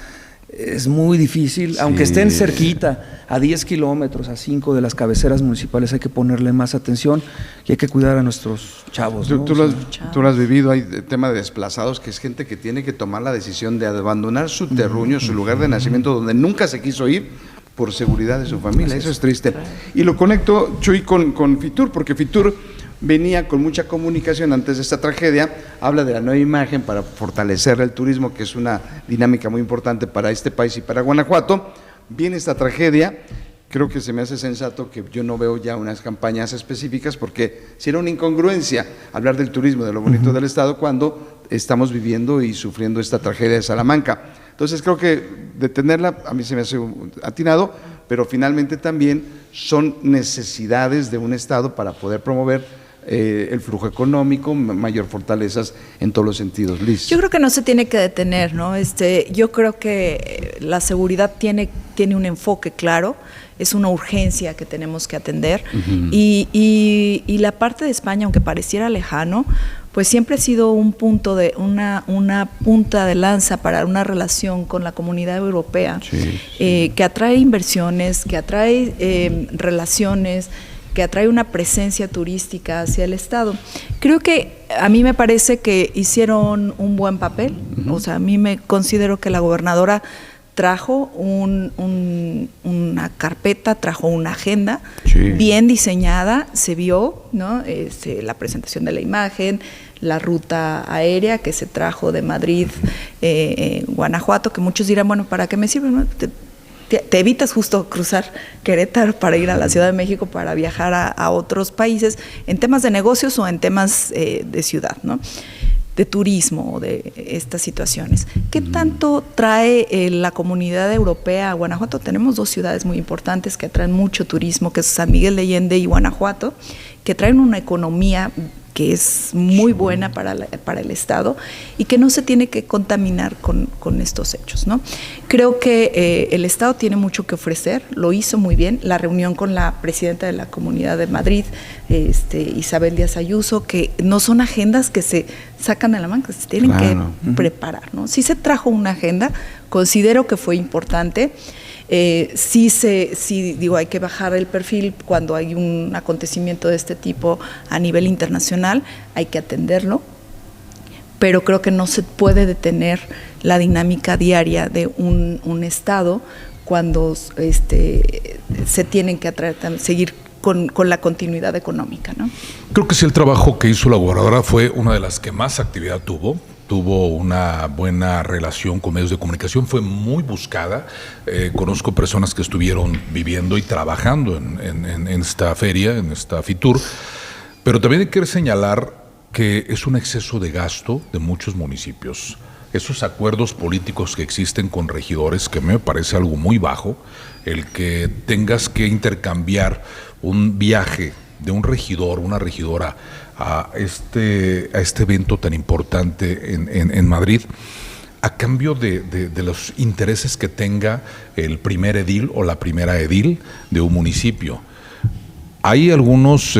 Es muy difícil, aunque estén cerquita, a 10 kilómetros, a 5 de las cabeceras municipales, hay que ponerle más atención y hay que cuidar a nuestros chavos, ¿no? Tú lo has vivido, hay tema de desplazados, que es gente que tiene que tomar la decisión de abandonar su terruño, su lugar de nacimiento, donde nunca se quiso ir, por seguridad de su familia. Eso es triste. Y lo conecto, Chuy, con Fitur, porque Fitur venía con mucha comunicación antes de esta tragedia, habla de la nueva imagen para fortalecer el turismo, que es una dinámica muy importante para este país y para Guanajuato. Viene esta tragedia, creo que se me hace sensato que yo no veo ya unas campañas específicas, porque si era una incongruencia hablar del turismo, de lo bonito del estado, cuando estamos viviendo y sufriendo esta tragedia de Salamanca. Entonces creo que detenerla a mí se me hace atinado, pero finalmente también son necesidades de un estado para poder promover el flujo económico, mayor fortalezas en todos los sentidos. Liz. Yo creo que no se tiene que detener, ¿no? Yo creo que la seguridad tiene un enfoque claro, es una urgencia que tenemos que atender, y la parte de España, aunque pareciera lejano, pues siempre ha sido un punto de una punta de lanza para una relación con la comunidad europea, que atrae inversiones, que atrae relaciones, que atrae una presencia turística hacia el estado. Creo que a mí me parece que hicieron un buen papel, o sea, a mí me considero que la gobernadora trajo una carpeta, trajo una agenda bien diseñada, se vio, ¿no? La presentación de la imagen, la ruta aérea que se trajo de Madrid, Guanajuato, que muchos dirán, bueno, ¿para qué me sirve? ¿No? Te evitas justo cruzar Querétaro para ir a la Ciudad de México, para viajar a otros países en temas de negocios o en temas de ciudad, ¿no? turismo, de estas situaciones. ¿Qué tanto trae la comunidad europea a Guanajuato? Tenemos 2 ciudades muy importantes que atraen mucho turismo, que es San Miguel de Allende y Guanajuato, que traen una economía que es muy buena para el Estado y que no se tiene que contaminar con estos hechos, ¿no? Creo que el Estado tiene mucho que ofrecer, lo hizo muy bien. La reunión con la presidenta de la Comunidad de Madrid, Isabel Díaz Ayuso, que no son agendas que se sacan de la manga, se tienen que preparar, ¿no? Sí se trajo una agenda, considero que fue importante. Digo, hay que bajar el perfil cuando hay un acontecimiento de este tipo a nivel internacional, hay que atenderlo, pero creo que no se puede detener la dinámica diaria de un Estado cuando se tienen que seguir con la continuidad económica, ¿no? Creo que sí, el trabajo que hizo la gobernadora fue una de las que más actividad tuvo una buena relación con medios de comunicación, fue muy buscada. Conozco personas que estuvieron viviendo y trabajando en esta feria, en esta FITUR, pero también hay que señalar que es un exceso de gasto de muchos municipios. Esos acuerdos políticos que existen con regidores, que me parece algo muy bajo, el que tengas que intercambiar un viaje de un regidor, una regidora, a este evento tan importante en Madrid, a cambio de los intereses que tenga el primer edil o la primera edil de un municipio. Hay algunas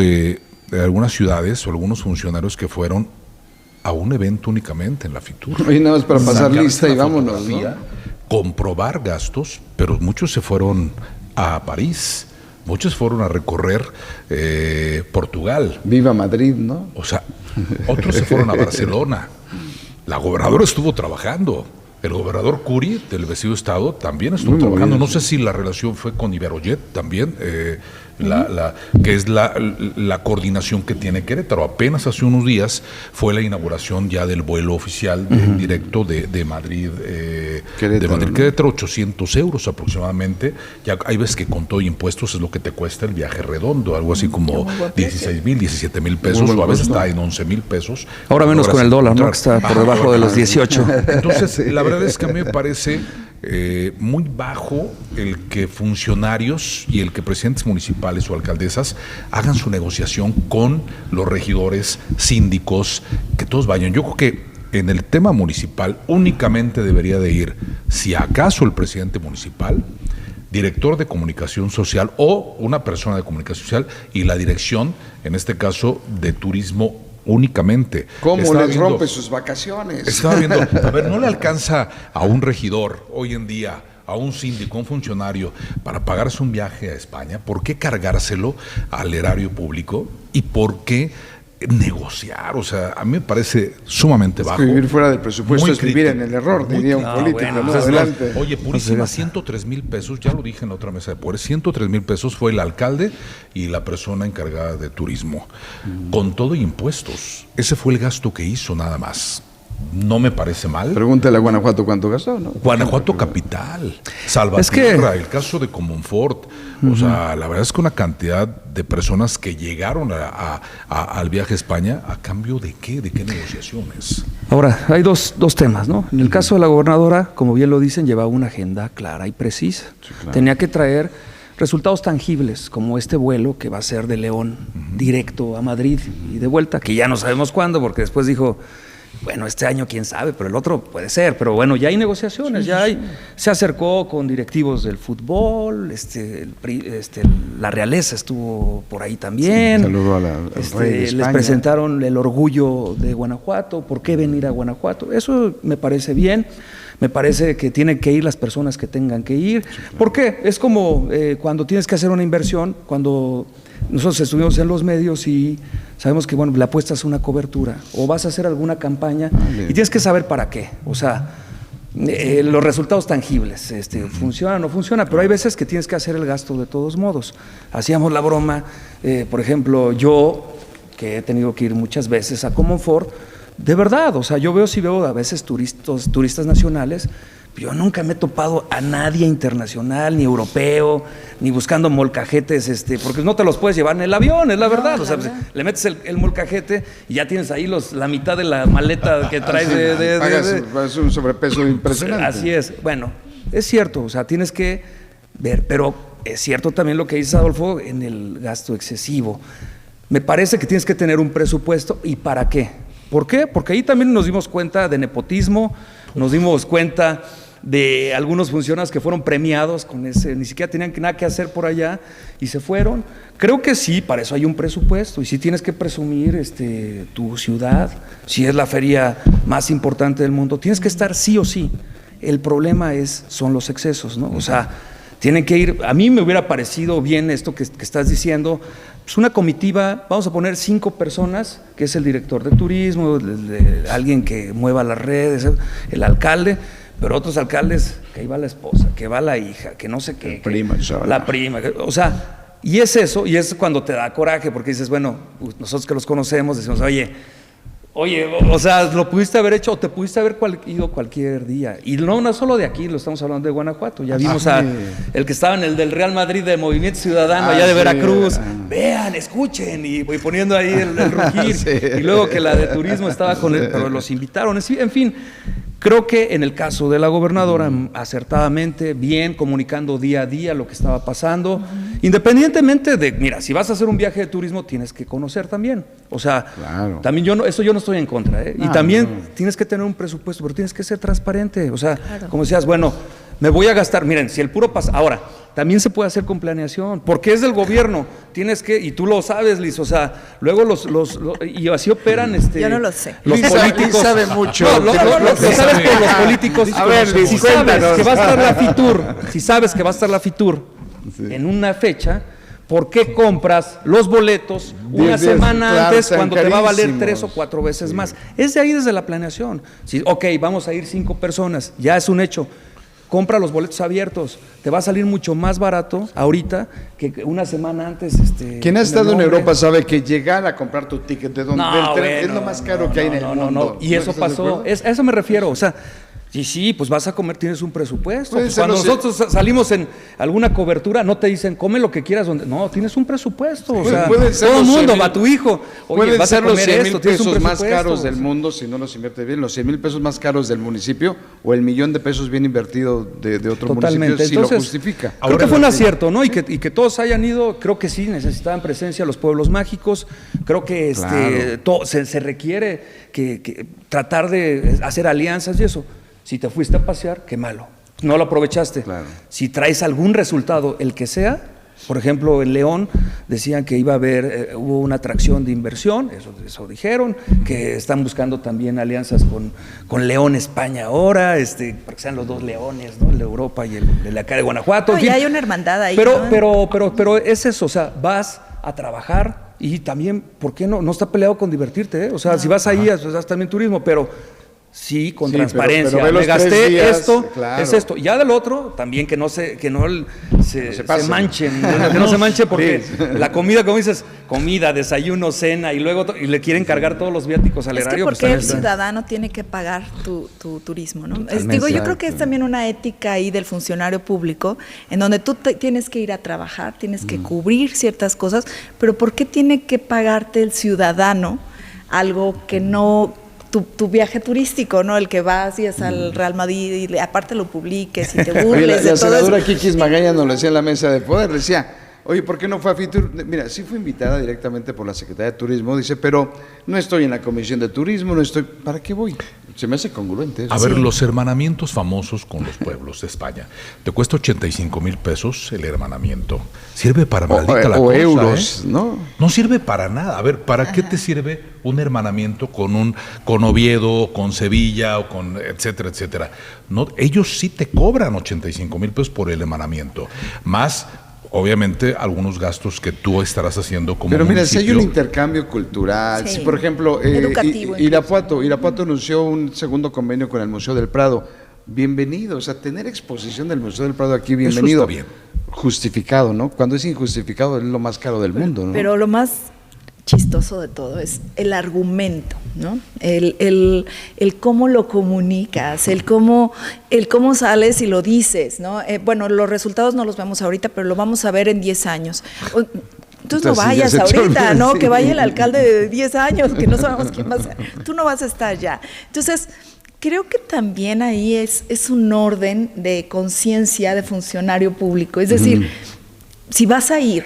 ciudades o algunos funcionarios que fueron a un evento únicamente en la FITUR. Y nada más para pasar lista y vámonos, ¿no? Comprobar gastos, pero muchos se fueron a París. Muchos fueron a recorrer Portugal. Viva Madrid, ¿no? O sea, otros se fueron a Barcelona. La gobernadora estuvo trabajando. El gobernador Curi, del vecino estado, también estuvo trabajando. No sé si la relación fue con Iberojet también, que es la coordinación que tiene Querétaro. Apenas hace unos días fue la inauguración ya del vuelo oficial directo de Madrid, Querétaro, 800 euros aproximadamente. Ya hay veces que con todo impuestos es lo que te cuesta el viaje redondo, algo así como 16,000, 17,000 pesos, o a veces está en 11,000 pesos. Ahora menos con el dólar, ¿no? Que está por debajo de los 18. Entonces, la verdad es que a mí me parece muy bajo el que funcionarios y el que presidentes municipales o alcaldesas hagan su negociación con los regidores, síndicos, que todos vayan. Yo creo que en el tema municipal únicamente debería de ir, si acaso, el presidente municipal, director de comunicación social o una persona de comunicación social y la dirección, en este caso, de turismo únicamente. ¿Cómo les rompe sus vacaciones? Estaba viendo, a ver, ¿no le alcanza a un regidor hoy en día, a un síndico, a un funcionario, para pagarse un viaje a España? ¿Por qué cargárselo al erario público? ¿Y por qué negociar? O sea, a mí me parece sumamente bajo. Vivir fuera del presupuesto es vivir en el error, diría un político. Bueno, ¿no? Adelante. Oye, purísima, 103,000 pesos, ya lo dije en la otra mesa de poder, 103,000 pesos fue el alcalde y la persona encargada de turismo, con todo impuestos. Ese fue el gasto que hizo nada más. No me parece mal. Pregúntale a Guanajuato cuánto gastó, ¿no? Guanajuato capital, Salvatierra, el caso de Comonfort. O sea, la verdad es que una cantidad de personas que llegaron al viaje a España, ¿a cambio de qué? ¿De qué negociaciones? Ahora, hay dos temas, ¿no? En el caso de la gobernadora, como bien lo dicen, llevaba una agenda clara y precisa. Sí, claro. Tenía que traer resultados tangibles, como este vuelo que va a ser de León directo a Madrid y de vuelta, que ya no sabemos cuándo, porque después dijo, bueno, este año quién sabe, pero el otro puede ser, pero bueno, ya hay negociaciones, se acercó con directivos del fútbol, la realeza estuvo por ahí también. Saludó al rey de España. Les presentaron el orgullo de Guanajuato, por qué venir a Guanajuato, eso me parece bien. Me parece que tienen que ir las personas que tengan que ir. Sí, claro. ¿Por qué? Es como cuando tienes que hacer una inversión, cuando nosotros estuvimos en los medios y sabemos que, bueno, le apuestas a una cobertura o vas a hacer alguna campaña y tienes que saber para qué. O sea, los resultados tangibles, funciona o no funciona, pero hay veces que tienes que hacer el gasto de todos modos. Hacíamos la broma, por ejemplo, yo, que he tenido que ir muchas veces a Comonfort, de verdad, o sea, yo veo a veces turistas nacionales Yo nunca me he topado a nadie internacional, ni europeo, ni buscando molcajetes, porque no te los puedes llevar en el avión, es la verdad. O sea, le metes el molcajete y ya tienes ahí la mitad de la maleta que traes pagas un sobrepeso impresionante. Así es. Bueno, es cierto, o sea, tienes que ver, pero es cierto también lo que dice Adolfo en el gasto excesivo. Me parece que tienes que tener un presupuesto. ¿Y para qué? ¿Por qué? Porque ahí también nos dimos cuenta de nepotismo, nos dimos cuenta de algunos funcionarios que fueron premiados con ese, ni siquiera tenían nada que hacer por allá y se fueron. Creo que sí, para eso hay un presupuesto y sí tienes que presumir tu ciudad, si es la feria más importante del mundo, tienes que estar sí o sí. El problema son los excesos, ¿no? O sea, tienen que ir, a mí me hubiera parecido bien esto que estás diciendo, pues una comitiva, vamos a poner 5 personas, que es el director de turismo, alguien que mueva las redes, el alcalde, pero otros alcaldes, que ahí va la esposa, que va la hija, que no sé qué. La prima. O sea, y es eso, y es cuando te da coraje, porque dices, bueno, nosotros que los conocemos, decimos, oye, o sea, lo pudiste haber hecho o te pudiste haber ido cualquier día. Y no solo de aquí, lo estamos hablando de Guanajuato. Ya vimos el que estaba en el del Real Madrid de Movimiento Ciudadano, allá de Veracruz. Vean, escuchen, y poniendo ahí el rugir. Y luego que la de turismo estaba con él, pero los invitaron. En fin, creo que en el caso de la gobernadora, acertadamente, bien, comunicando día a día lo que estaba pasando, independientemente de, mira, si vas a hacer un viaje de turismo, tienes que conocer también. O sea, también yo no estoy en contra, ¿eh? Y también tienes que tener un presupuesto, pero tienes que ser transparente. O sea, como decías, bueno, me voy a gastar, miren, si el puro pasa, ahora, también se puede hacer con planeación, porque es del gobierno, tienes que, y tú lo sabes, Liz, o sea, luego y así operan, yo no lo sé. Los políticos. sabe mucho. Lo sabes por los políticos. A ver, Liz, si sabes que va a estar la FITUR, si sabes que va a estar la FITUR en una fecha, ¿por qué compras los boletos una semana antes cuando te va a valer 3 o 4 veces más? Es de ahí desde la planeación. Si, ok, vamos a ir 5 personas, ya es un hecho. Compra los boletos abiertos, te va a salir mucho más barato ahorita que una semana antes. Quien ha estado en Europa sabe que llegar a comprar tu ticket de donde es lo más caro que hay en el mundo. Y eso pasó, a eso me refiero, o sea. Sí, pues vas a comer, tienes un presupuesto. Pues cuando nosotros salimos en alguna cobertura, no te dicen, come lo que quieras. No, tienes un presupuesto. O sea, todo el mundo, va tu hijo. Oye, pueden vas ser a comer los 100 esto, mil pesos más caros del mundo si no los inviertes bien, los 100 mil pesos más caros del municipio o el millón de pesos bien invertido de otro municipio, si lo justifica. Creo que fue un acierto, ¿no? Y que todos hayan ido, creo que sí, necesitaban presencia los pueblos mágicos. Creo que se requiere que tratar de hacer alianzas y eso. Si te fuiste a pasear, qué malo. No lo aprovechaste. Claro. Si traes algún resultado, el que sea, por ejemplo, en León decían que iba a haber, hubo una atracción de inversión, eso dijeron, que están buscando también alianzas con León España ahora, para que sean los dos leones, ¿no? El de Europa y el de acá de Guanajuato. No, ya hay una hermandad ahí. Pero es eso, o sea, vas a trabajar y también, ¿por qué no? No está peleado con divertirte, ¿eh? O sea, si vas ahí, haz también turismo, pero sí, con transparencia. Pero me gasté días, esto, claro. Es esto. Ya del otro, también que no se manchen, que no se manche porque la comida, como dices, comida, desayuno, cena y luego y le quieren cargar todos los viáticos al erario. Es que porque el ciudadano tiene que pagar tu turismo, ¿no? Yo creo que es también una ética ahí del funcionario público en donde tú tienes que ir a trabajar, tienes que cubrir ciertas cosas, pero ¿por qué tiene que pagarte el ciudadano algo que no... Tu viaje turístico, ¿no? El que vas y es al Real Madrid y aparte lo publiques y te burles de la todo senadora eso. Kikis Magaña nos lo decía en la mesa de poder, decía, oye, ¿por qué no fue a FITUR? Mira, sí fue invitada directamente por la Secretaría de Turismo, dice, pero no estoy en la Comisión de Turismo, ¿para qué voy? Se me hace congruente eso. A ver, los hermanamientos famosos con los pueblos de España. Te cuesta 85,000 pesos el hermanamiento. Sirve para maldita la cosa, euros, ¿no? No sirve para nada. A ver, ¿para qué te sirve un hermanamiento con Oviedo, con Sevilla, o con etcétera, etcétera? No, ellos sí te cobran 85,000 pesos por el hermanamiento. Más, obviamente, algunos gastos que tú estarás haciendo como Pero mira, municipio. si hay un intercambio cultural, si por ejemplo, Irapuato anunció un segundo convenio con el Museo del Prado, bienvenido, o sea, tener exposición del Museo del Prado aquí, bienvenido. Eso está bien. Justificado, ¿no? Cuando es injustificado es lo más caro del mundo, ¿no? Pero lo más chistoso de todo es el argumento ¿no? El cómo lo comunicas, el cómo sales y lo dices, ¿no? Bueno, los resultados no los vemos ahorita, pero lo vamos a ver en 10 años. Entonces no vayas ahorita, ¿no? Sí. Que vaya el alcalde de 10 años, que no sabemos quién va a ser. Tú no vas a estar ya. Entonces, creo que también ahí es un orden de conciencia de funcionario público. Es decir, si vas a ir,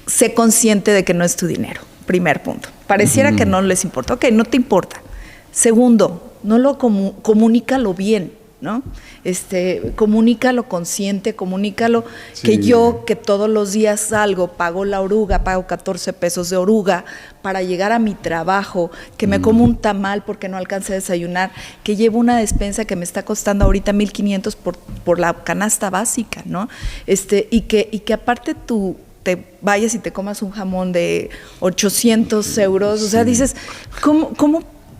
sé consciente de que no es tu dinero. Primer punto. Pareciera que no les importa. Ok, no te importa. Segundo, no lo comunícalo bien, ¿no? Comunícalo consciente, comunícalo que yo, que todos los días salgo, pago la oruga, pago 14 pesos de oruga para llegar a mi trabajo, que me como un tamal porque no alcancé a desayunar, que llevo una despensa que me está costando ahorita 1,500 por la canasta básica, ¿no? Y que aparte tú te vayas y te comas un jamón de 800 euros, o sea, dices,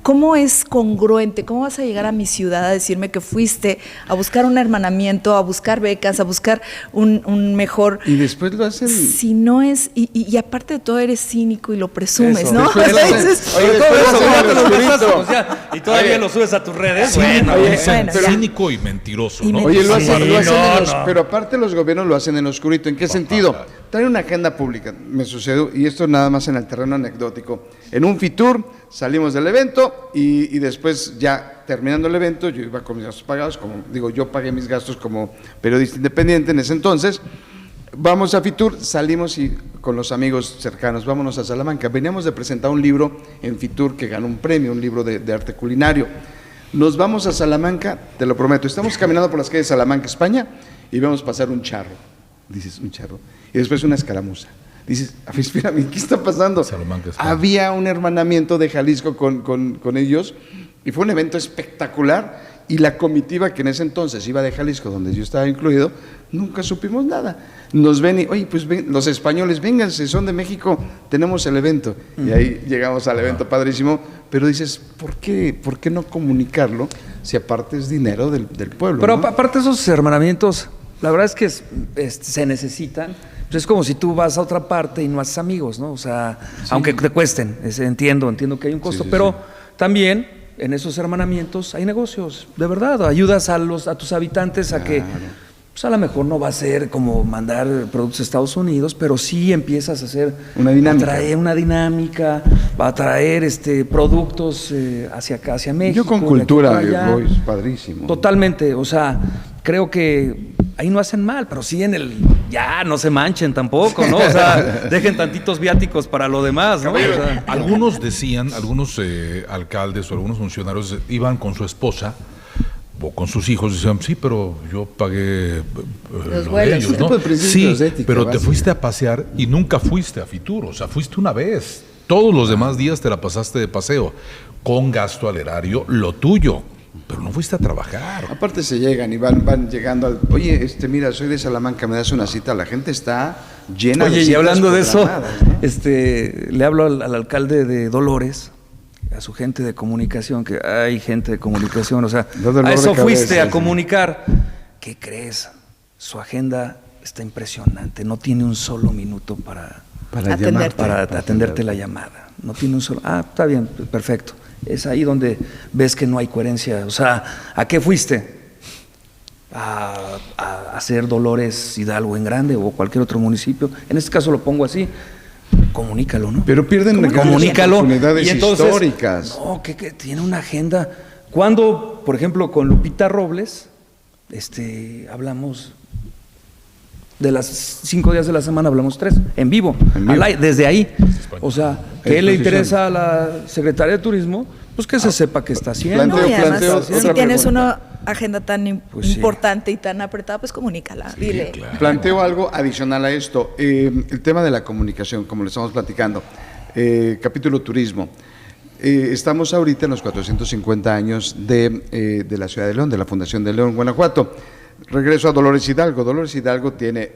¿cómo es congruente? ¿Cómo vas a llegar a mi ciudad a decirme que fuiste a buscar un hermanamiento, a buscar becas, a buscar un mejor... Y después lo hacen... Si no es... Y aparte de todo eres cínico y lo presumes, eso, ¿no? Oye, y todavía lo subes a tus redes. Cínico y mentiroso, ¿no? Oye, lo hacen pero aparte los gobiernos lo hacen en lo oscurito. ¿En qué sentido? Traen una agenda pública. Me sucedió, y esto nada más en el terreno anecdótico. En un Fitur salimos del evento y después ya terminando el evento, yo iba con mis gastos pagados, yo pagué mis gastos como periodista independiente en ese entonces. Vamos a Fitur, salimos y con los amigos cercanos, vámonos a Salamanca. Veníamos de presentar un libro en Fitur que ganó un premio, un libro de arte culinario. Nos vamos a Salamanca, te lo prometo, estamos caminando por las calles de Salamanca, España, y vemos pasar un charro. Dices, un charro. Y después una escaramuza. Dices, espérame, ¿qué está pasando? Salamanca. Había un hermanamiento de Jalisco con ellos y fue un evento espectacular, y la comitiva que en ese entonces iba de Jalisco, donde yo estaba incluido, nunca supimos nada. Nos ven y, oye, pues ven, los españoles, vénganse, son de México, tenemos el evento. Y ahí llegamos al evento padrísimo, pero dices, ¿por qué no comunicarlo si aparte es dinero del pueblo? Pero ¿no? aparte esos hermanamientos, la verdad es que se necesitan. Pues es como si tú vas a otra parte y no haces amigos, ¿no? O sea, aunque te cuesten, entiendo que hay un costo, pero también en esos hermanamientos hay negocios, de verdad. Ayudas a tus habitantes a que, pues a lo mejor no va a ser como mandar productos a Estados Unidos, pero sí empiezas a hacer una dinámica, va a traer productos hacia acá, hacia México. Yo con cultura voy, es padrísimo. Totalmente, o sea, creo que ahí no hacen mal, pero sí ya no se manchen tampoco, ¿no? O sea, dejen tantitos viáticos para lo demás, ¿no? O sea, algunos decían, algunos alcaldes o algunos funcionarios iban con su esposa o con sus hijos, decían, sí, pero yo pagué los vuelos, ellos, ¿no? Sí, ética, pero básica. te fuiste a pasear y nunca fuiste a Fitur, o sea, fuiste una vez. Todos los demás días te la pasaste de paseo, con gasto al erario, lo tuyo. Pero no fuiste a trabajar. Aparte se llegan y van llegando oye, mira, soy de Salamanca, me das una cita. La gente está llena de citas. Oye, y hablando de eso, ¿no? le hablo al alcalde de Dolores, a su gente de comunicación, que hay gente de comunicación, o sea, a eso fuiste a comunicar. ¿Qué crees? Su agenda está impresionante, no tiene un solo minuto para atenderte la llamada. No tiene un solo... está bien, perfecto. Es ahí donde ves que no hay coherencia. O sea, ¿a qué fuiste? A hacer Dolores Hidalgo en grande o cualquier otro municipio. En este caso lo pongo así. Comunícalo, ¿no? Pero pierden oportunidades y entonces, históricas. No, que tiene una agenda. Cuando, por ejemplo, con Lupita Robles, hablamos de las 5 días de la semana, hablamos 3, en vivo. Desde ahí. O sea, ¿qué le interesa a la Secretaría de Turismo? Pues que se sepa qué está haciendo. Planteo, si tienes una agenda tan importante y tan apretada, pues comunícala, dile. Claro. Planteo algo adicional a esto, el tema de la comunicación, como le estamos platicando, capítulo turismo. Estamos ahorita en los 450 años de la Ciudad de León, de la Fundación de León, Guanajuato. Regreso a Dolores Hidalgo. Dolores Hidalgo tiene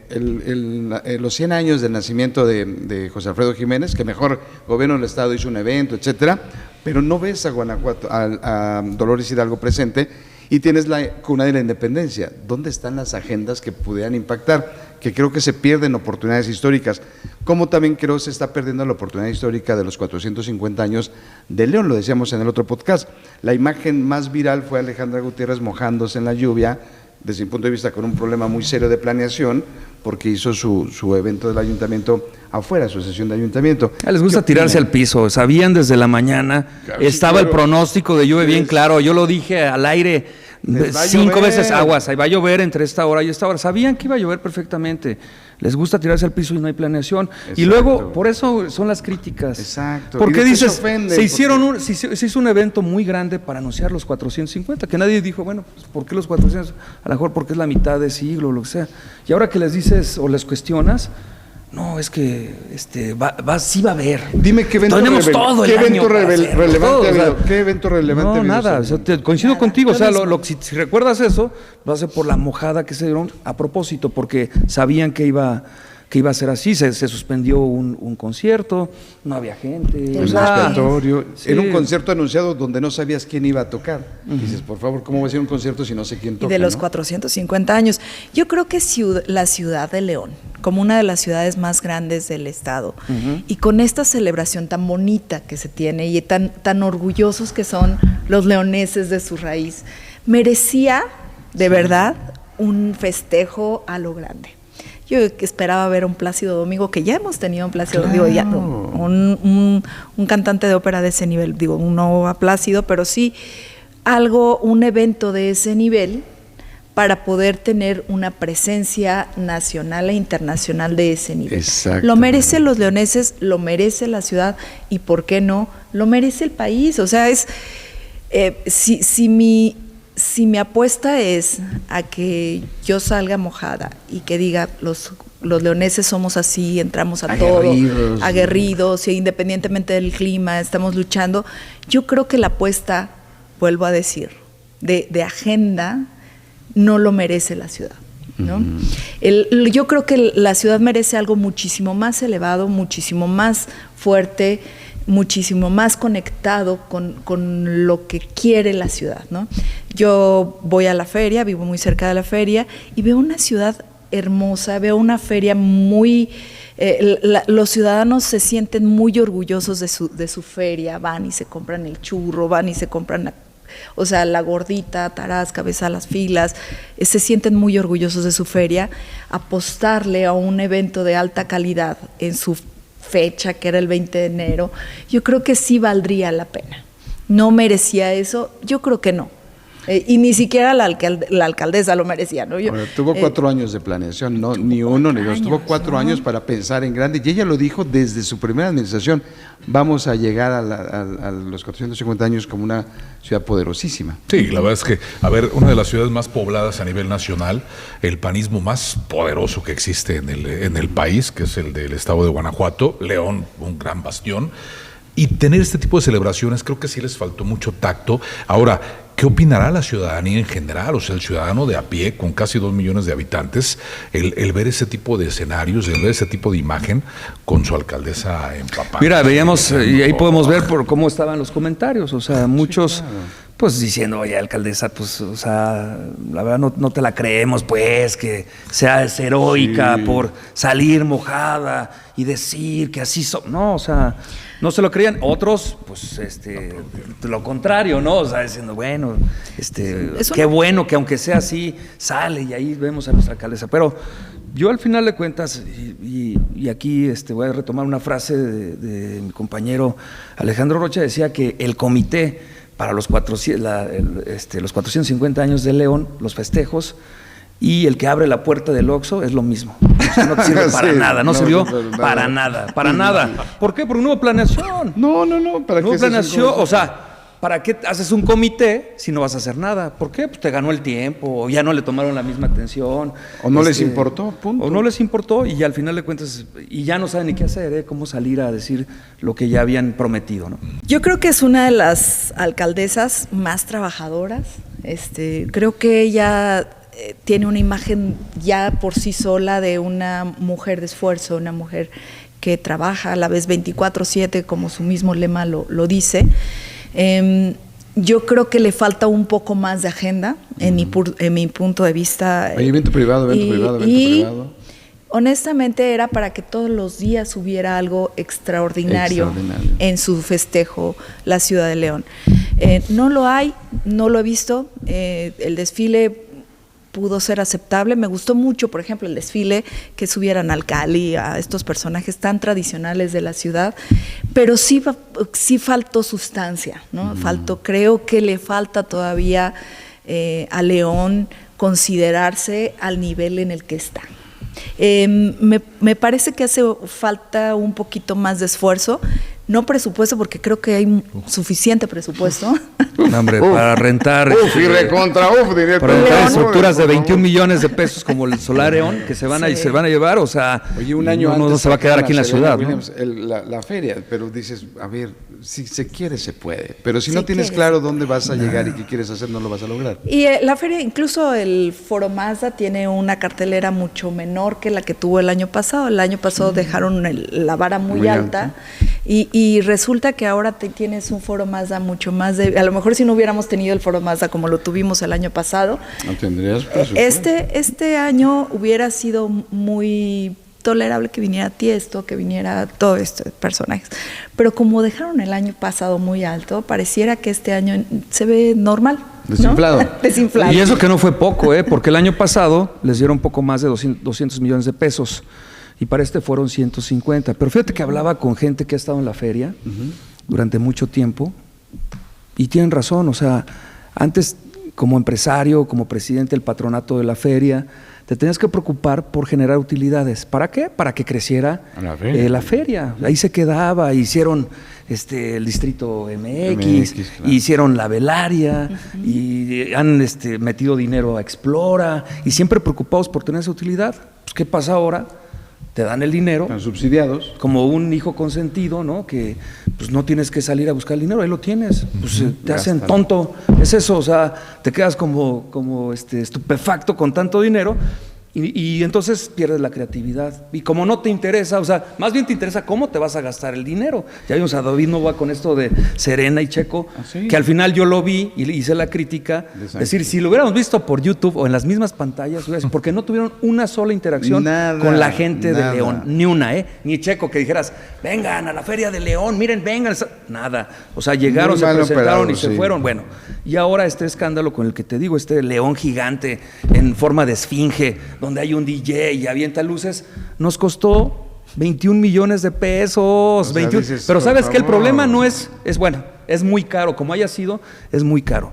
los 100 años del nacimiento de José Alfredo Jiménez, que mejor gobierno del Estado hizo un evento, etcétera, pero no ves a Guanajuato, a Dolores Hidalgo presente, y tienes la cuna de la independencia. ¿Dónde están las agendas que pudieran impactar? que creo que se pierden oportunidades históricas, como también creo se está perdiendo la oportunidad histórica de los 450 años de León, lo decíamos en el otro podcast. La imagen más viral fue Alejandra Gutiérrez mojándose en la lluvia, desde mi punto de vista con un problema muy serio de planeación, porque hizo su evento del ayuntamiento afuera, su sesión de ayuntamiento. Les gusta tirarse al piso, sabían desde la mañana, estaba el pronóstico de lluvia bien claro, yo lo dije al aire 5 veces, aguas, ahí va a llover entre esta hora y esta hora, sabían que iba a llover perfectamente. Les gusta tirarse al piso y no hay planeación. Exacto. Y luego, por eso son las críticas. Exacto. Porque dices, se hizo un evento muy grande para anunciar los 450, que nadie dijo, bueno, pues, ¿por qué los 400? A lo mejor porque es la mitad de siglo, lo que sea. Y ahora que les dices o les cuestionas, no, es que sí va a haber. Dime qué evento relevante ha habido. ¿Qué evento relevante ha habido? No, nada, coincido contigo. O sea, si recuerdas eso, va a ser por la mojada que se dieron a propósito, porque sabían que iba a ser así. Se suspendió un concierto, no había gente. Era un concierto anunciado donde no sabías quién iba a tocar. Dices, por favor, ¿cómo va a ser un concierto si no sé quién toca? Y de los 450 años. Yo creo que la ciudad de León, como una de las ciudades más grandes del estado, y con esta celebración tan bonita que se tiene y tan orgullosos que son los leoneses de su raíz, merecía de verdad un festejo a lo grande. Yo esperaba ver a un Plácido Domingo, que ya hemos tenido un Plácido, un cantante de ópera de ese nivel, no a Plácido, pero sí un evento de ese nivel para poder tener una presencia nacional e internacional de ese nivel. Lo merecen los leoneses, lo merece la ciudad y, ¿por qué no?, lo merece el país. O sea, si mi apuesta es a que yo salga mojada y que diga los leoneses somos así, entramos todo, aguerridos, y independientemente del clima, estamos luchando, yo creo que la apuesta, vuelvo a decir, de agenda, no lo merece la ciudad, ¿no? Yo creo que la ciudad merece algo muchísimo más elevado, muchísimo más fuerte, muchísimo más conectado con lo que quiere la ciudad, ¿no? Yo voy a la feria, vivo muy cerca de la feria, y veo una ciudad hermosa, veo una feria muy... los ciudadanos se sienten muy orgullosos de su feria, van y se compran el churro, van y se compran la gordita, tarasca, ves a las filas, se sienten muy orgullosos de su feria. Apostarle a un evento de alta calidad en su fecha, que era el 20 de enero, yo creo que sí valdría la pena. ¿No merecía eso? Yo creo que no. Y ni siquiera la alcaldesa lo merecía, ¿no? Tuvo 4 años de planeación, no ni uno ni dos, tuvo 4 años para pensar en grande, y ella lo dijo desde su primera administración: vamos a llegar a los 450 años como una ciudad poderosísima. Sí, la verdad es que, una de las ciudades más pobladas a nivel nacional, el panismo más poderoso que existe en el país, que es el del estado de Guanajuato, León, un gran bastión, y tener este tipo de celebraciones, creo que sí les faltó mucho tacto. Ahora, ¿qué opinará la ciudadanía en general? O sea, el ciudadano de a pie, con casi 2 millones de habitantes, el ver ese tipo de escenarios, el ver ese tipo de imagen con su alcaldesa empapada. Mira, veíamos, y ahí podemos ver por cómo estaban los comentarios, o sea, muchos... Sí, claro. Pues diciendo, oye, alcaldesa, pues, o sea, la verdad no te la creemos, pues, que seas heroica por salir mojada y decir que así son. No, o sea, no se lo creían. Otros, pues, lo contrario, ¿no? O sea, diciendo, bueno, qué bueno que aunque sea así, sale, y ahí vemos a nuestra alcaldesa. Pero yo, al final de cuentas, y aquí voy a retomar una frase de mi compañero Alejandro Rocha, decía que el comité para los 450 años de León, los festejos, y el que abre la puerta del Oxxo es lo mismo. O sea, no sirve para nada, no sirvió para nada. ¿Por qué? Por no hubo planeación. No, ¿para qué? No hubo planeación, o sea, ¿para qué haces un comité si no vas a hacer nada? ¿Por qué? Pues te ganó el tiempo, o ya no le tomaron la misma atención. O no les importó, punto. O no les importó, y al final de cuentas, y ya no saben ni qué hacer, cómo salir a decir lo que ya habían prometido, ¿no? Yo creo que es una de las alcaldesas más trabajadoras. Creo que ella tiene una imagen ya por sí sola de una mujer de esfuerzo, una mujer que trabaja a la vez 24/7, como su mismo lema lo dice. Yo creo que le falta un poco más de agenda en mi punto de vista. Hay evento privado. honestamente era para que todos los días hubiera algo extraordinario en su festejo, la ciudad de León. No lo hay, no lo he visto. El desfile pudo ser aceptable. Me gustó mucho, por ejemplo, el desfile, que subieran al Cali, a estos personajes tan tradicionales de la ciudad, pero sí faltó sustancia, ¿no? Creo que le falta todavía a León considerarse al nivel en el que está. Me parece que hace falta un poquito más de esfuerzo, no presupuesto, porque creo que hay suficiente presupuesto. No, hombre, para rentar y recontra diría para rentar estructuras de 21 millones de pesos como el Solareón, que se van a llevar, o sea, oye, un año no se va a quedar aquí en la ciudad, ¿no? La feria, pero dices, a ver, si se quiere se puede, pero si no tienes claro dónde vas a llegar y qué quieres hacer, no lo vas a lograr. Y la feria, incluso el Foro Mazda tiene una cartelera mucho menor que la que tuvo el año pasado. El año pasado dejaron la vara muy alta. Y resulta que ahora tienes un Foro Mazda mucho más a lo mejor si no hubiéramos tenido el Foro Mazda como lo tuvimos el año pasado, no tendrías este año hubiera sido muy tolerable que viniera Tiesto, que viniera todo estos personajes, pero como dejaron el año pasado muy alto, pareciera que este año se ve normal, ¿no? Desinflado. Desinflado. Y eso que no fue poco, porque el año pasado les dieron un poco más de 200 millones de pesos. Y para este fueron 150. Pero fíjate que hablaba con gente que ha estado en la feria durante mucho tiempo y tienen razón. O sea, antes como empresario, como presidente del patronato de la feria, te tenías que preocupar por generar utilidades. ¿Para qué? Para que creciera la feria. Ahí se quedaba, hicieron el Distrito MX claro. Hicieron la Velaria, y han metido dinero a Explora, y siempre preocupados por tener esa utilidad. Pues, ¿qué pasa ahora? Te dan el dinero. Están subsidiados. Como un hijo consentido, ¿no? Que pues no tienes que salir a buscar el dinero, ahí lo tienes. Pues te hacen tonto. Es eso, o sea, te quedas como estupefacto con tanto dinero y entonces pierdes la creatividad. Y como no te interesa, o sea, más bien te interesa cómo te vas a gastar el dinero. Ya vimos a David Novoa con esto de Serena y Checo, que al final yo lo vi y le hice la crítica. Decir, si lo hubiéramos visto por YouTube o en las mismas pantallas, porque no tuvieron una sola interacción con la gente de León. Ni una, Ni Checo, que dijeras, vengan a la Feria de León, miren, vengan. Nada. O sea, llegaron, se presentaron y se fueron. Bueno, y ahora este escándalo con el que te digo, león gigante en forma de esfinge, donde hay un DJ y avienta luces, nos costó 21 millones de pesos. O sea, 21, dices, pero sabes que el problema no es bueno, es muy caro, como haya sido, es muy caro.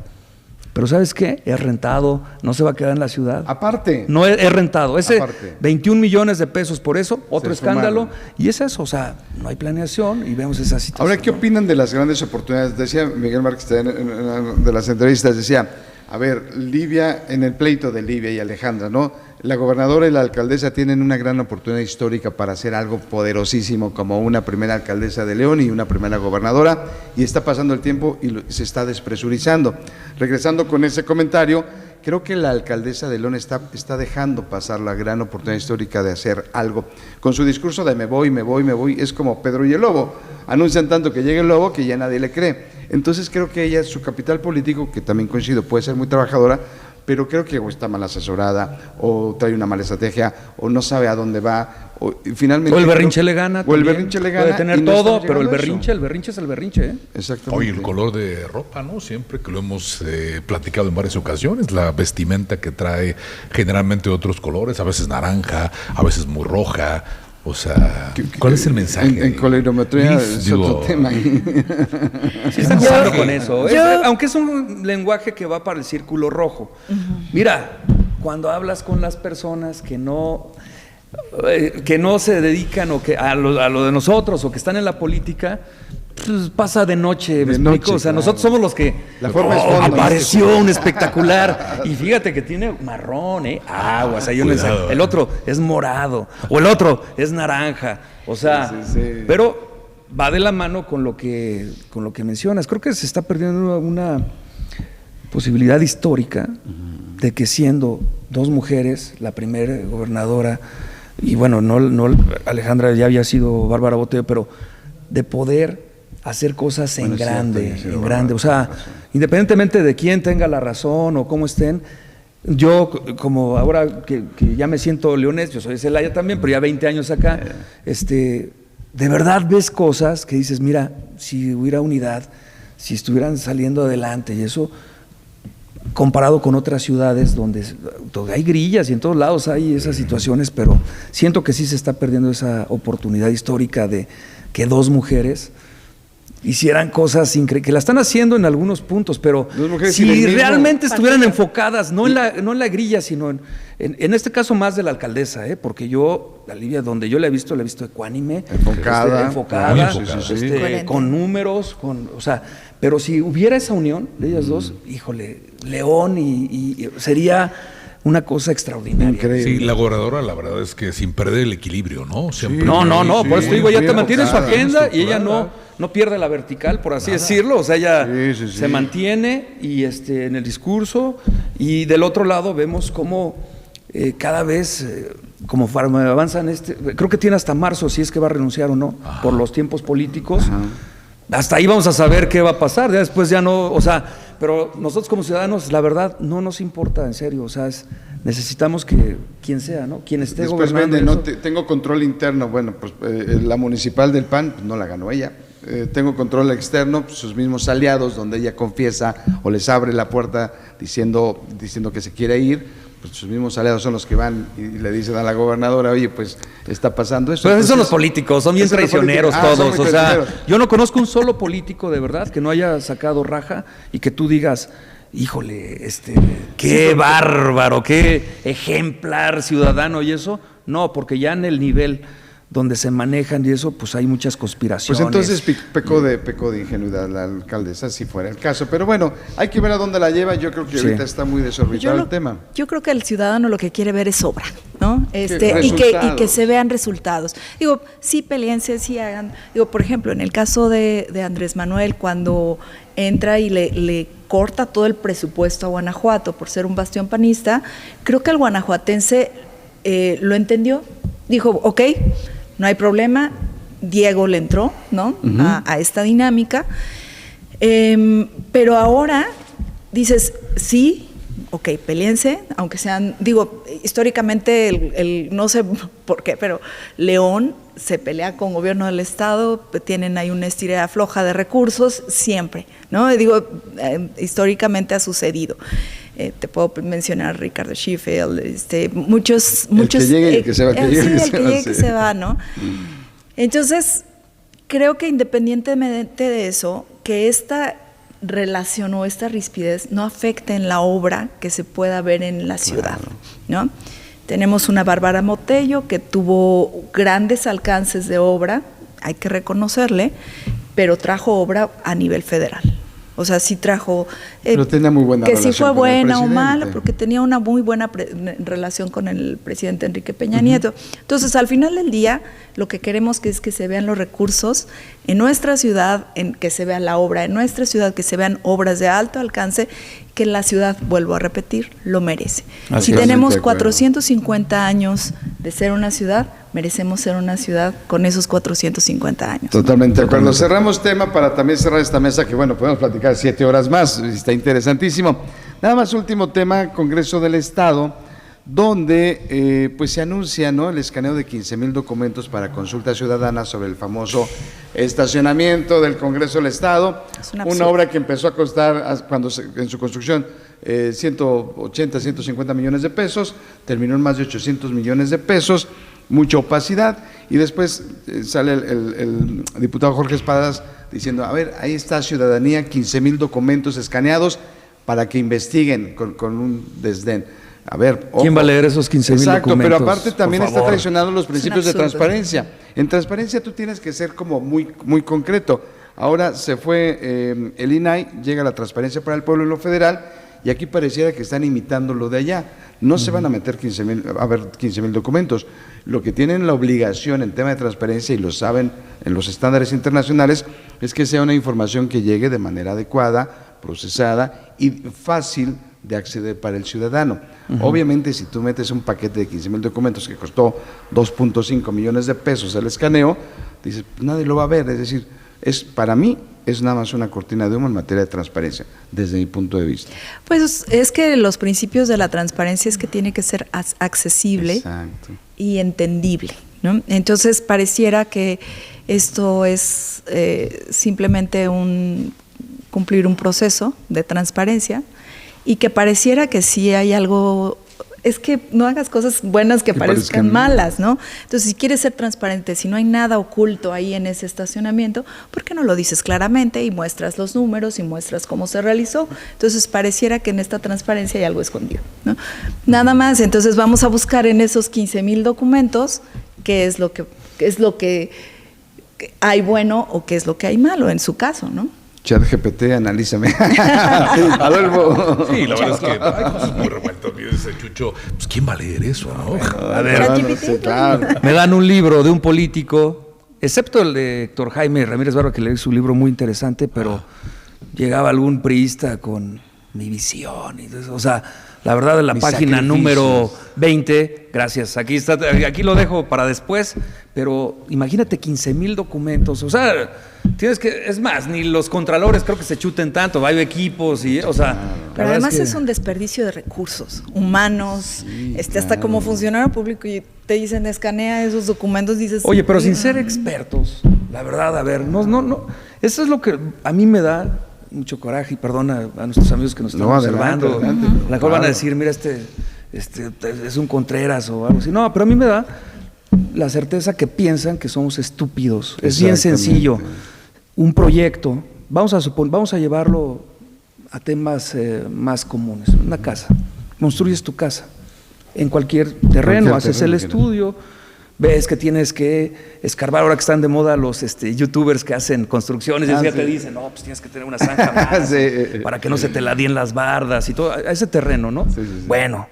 Pero ¿sabes qué? Es rentado, no se va a quedar en la ciudad. Aparte. No es rentado. Ese 21 millones de pesos por eso, otro escándalo. Y es eso, o sea, no hay planeación y vemos esa situación. Ahora, ¿qué opinan de las grandes oportunidades? Decía Miguel Márquez en una de las entrevistas, decía, a ver, Livia, en el pleito de Livia y Alejandra, ¿no? La gobernadora y la alcaldesa tienen una gran oportunidad histórica para hacer algo poderosísimo como una primera alcaldesa de León y una primera gobernadora, y está pasando el tiempo y se está despresurizando. Regresando con ese comentario, creo que la alcaldesa de León está dejando pasar la gran oportunidad histórica de hacer algo. Con su discurso de me voy, es como Pedro y el Lobo. Anuncian tanto que llegue el lobo que ya nadie le cree. Entonces creo que ella, su capital político, que también coincido, puede ser muy trabajadora, pero creo que o está mal asesorada, o trae una mala estrategia, o no sabe a dónde va, o finalmente... O el berrinche le gana. O el berrinche le gana. Puede tener todo, pero el berrinche es el berrinche, Exactamente. Oye, el color de ropa, ¿no? Siempre que lo hemos platicado en varias ocasiones, la vestimenta que trae generalmente otros colores, a veces naranja, a veces muy roja. O sea, ¿cuál es el mensaje? En colorimetría es otro tema. Sí están jugando con eso. Aunque es un lenguaje que va para el círculo rojo. Mira, cuando hablas con las personas que no se dedican a lo de nosotros o que están en la política, pues pasa de noche, ¿me explico? O sea, nosotros somos los que... La forma es fondo. Apareció un espectacular. Y fíjate que tiene marrón, aguas. El otro es morado. O el otro es naranja. O sea, pero va de la mano con lo que mencionas. Creo que se está perdiendo una posibilidad histórica de que siendo dos mujeres, la primera gobernadora, y bueno, no Alejandra ya había sido Bárbara Boteo, pero de poder hacer cosas en grande. O sea, independientemente de quién tenga la razón o cómo estén, Yo, como ahora que ya me siento leonés, yo soy de Celaya también, pero ya 20 años acá, de verdad ves cosas que dices, mira, si hubiera unidad, si estuvieran saliendo adelante y eso, comparado con otras ciudades donde hay grillas y en todos lados hay esas situaciones, pero siento que sí se está perdiendo esa oportunidad histórica de que dos mujeres hicieran cosas increíbles, que la están haciendo en algunos puntos, pero si realmente estuvieran enfocadas, no en la grilla, sino en este caso más de la alcaldesa, porque yo, la Livia, donde yo la he visto ecuánime, enfocada, con números, o sea, pero si hubiera esa unión de ellas dos, híjole, León y sería una cosa extraordinaria. Increíble. Sí, la gobernadora, la verdad es que sin perder el equilibrio, ¿no? Siempre por eso te digo, ella te mantiene su agenda y ella no pierde la vertical, por así decirlo, o sea, ella se mantiene y en el discurso, y del otro lado vemos cómo cada vez, como avanzan creo que tiene hasta marzo, si es que va a renunciar o no, por los tiempos políticos. Hasta ahí vamos a saber qué va a pasar, ya después ya no, o sea, pero nosotros como ciudadanos, la verdad, no nos importa, en serio, o sea, necesitamos que quien sea, ¿no? Quien esté después gobernando. Tengo control interno, bueno, pues la municipal del PAN, pues, no la ganó ella. Tengo control externo, pues, sus mismos aliados, donde ella confiesa o les abre la puerta diciendo que se quiere ir. Pues sus mismos aliados son los que van y le dicen a la gobernadora, oye, pues está pasando eso. Pero esos son los políticos, son bien traicioneros todos. O sea, yo no conozco un solo político de verdad que no haya sacado raja y que tú digas, híjole, qué bárbaro, qué ejemplar ciudadano y eso. No, porque ya en el nivel donde se manejan y eso, pues hay muchas conspiraciones. Pues entonces pecó de ingenuidad la alcaldesa, si fuera el caso. Pero bueno, hay que ver a dónde la lleva. Yo creo que ahorita está muy desorbitado el tema. Yo creo que el ciudadano lo que quiere ver es obra, ¿no? Y que se vean resultados. Digo, sí peleense, sí hagan. Digo, por ejemplo, en el caso de Andrés Manuel, cuando entra y le corta todo el presupuesto a Guanajuato por ser un bastión panista, creo que el guanajuatense lo entendió. Dijo, ok, no hay problema, Diego le entró, ¿no? A esta dinámica, pero ahora dices, sí, ok, peleense, aunque sean, digo, históricamente, no sé por qué, pero León se pelea con gobierno del estado, tienen ahí una estirada floja de recursos, siempre, ¿no? Digo, históricamente ha sucedido. Te puedo mencionar a Ricardo Sheffield, muchos... El que llegue y el que se va, que se va, ¿no? Entonces, creo que independientemente de eso, que esta relación o esta rispidez no afecte en la obra que se pueda ver en la ciudad, ¿no? Tenemos una Bárbara Motello que tuvo grandes alcances de obra, hay que reconocerle, pero trajo obra a nivel federal. O sea, sí trajo... pero tenía muy buena que relación si fue con buena el o mala, porque tenía una muy buena relación con el presidente Enrique Peña Nieto. Entonces, al final del día, lo que queremos es que se vean los recursos en nuestra ciudad, que se vea la obra en nuestra ciudad, que se vean obras de alto alcance, que la ciudad, vuelvo a repetir, lo merece. Si tenemos 450 años de ser una ciudad, merecemos ser una ciudad con esos 450 años. Totalmente de acuerdo. Cerramos tema para también cerrar esta mesa, que bueno, podemos platicar 7 horas más, está interesantísimo. Nada más, último tema, Congreso del Estado, donde pues se anuncia, ¿no?, el escaneo de 15,000 documentos para consulta ciudadana sobre el famoso estacionamiento del Congreso del Estado, una obra que empezó a costar en su construcción 180, 150 millones de pesos, terminó en más de 800 millones de pesos, mucha opacidad, y después sale el diputado Jorge Espadas diciendo, a ver, ahí está ciudadanía, 15,000 documentos escaneados para que investiguen con un desdén. A ver, ojo. ¿Quién va a leer esos 15,000 documentos? Pero aparte también está traicionando los principios de transparencia. En transparencia tú tienes que ser como muy concreto. Ahora se fue el INAI, llega la transparencia para el pueblo en lo federal, y aquí pareciera que están imitando lo de allá. No se van a meter 15,000 documentos. Lo que tienen la obligación en tema de transparencia, y lo saben en los estándares internacionales, es que sea una información que llegue de manera adecuada, procesada y fácil de acceder para el ciudadano. Obviamente, si tú metes un paquete de 15,000 documentos que costó 2.5 millones de pesos el escaneo, dices, nadie lo va a ver. Es decir, para mí es nada más una cortina de humo en materia de transparencia, desde mi punto de vista. Pues es que los principios de la transparencia es que tiene que ser accesible. Exacto. Y entendible, ¿no? Entonces pareciera que esto es simplemente cumplir un proceso de transparencia y que pareciera que sí hay algo. Es que no hagas cosas buenas que parezcan malas, ¿no? Entonces, si quieres ser transparente, si no hay nada oculto ahí en ese estacionamiento, ¿por qué no lo dices claramente y muestras los números y muestras cómo se realizó? Entonces, pareciera que en esta transparencia hay algo escondido, ¿no? Nada más, entonces vamos a buscar en esos 15,000 documentos qué es lo que hay bueno o qué es lo que hay malo en su caso, ¿no? ChatGPT, analízame. Adolfo. Sí, la verdad es que hay cosas muy revueltas. Dice Chucho, pues ¿quién va a leer eso, no? A ver, Sí, claro. me dan un libro de un político, excepto el de Héctor Jaime Ramírez Barba, que leí su libro muy interesante, pero llegaba algún priista con mi visión. Y eso, o sea, la verdad, de la Mis página sacrificios. número 20, gracias, aquí está, aquí lo dejo para después, pero imagínate 15,000 documentos, o sea, tienes que, es más, ni los contralores creo que se chuten tanto, hay equipos y, o sea, Pero además es un desperdicio de recursos humanos, hasta como funcionario público y te dicen escanea esos documentos, dices. Oye, pero sin ser expertos, la verdad, a ver, no, eso es lo que a mí me da mucho coraje y perdona a nuestros amigos que nos están observando. Adelante. A lo mejor van a decir, mira, este es un Contreras o algo así. No, pero a mí me da la certeza que piensan que somos estúpidos. Es bien sencillo. Un proyecto, vamos a llevarlo a temas más comunes. Una casa. Construyes tu casa en cualquier terreno, haces el estudio. Ves que tienes que escarbar, ahora que están de moda los youtubers que hacen construcciones, y ya te dicen, no, pues tienes que tener una zanja más para que no se te ladien las bardas y todo, a ese terreno, ¿no? Sí. Bueno,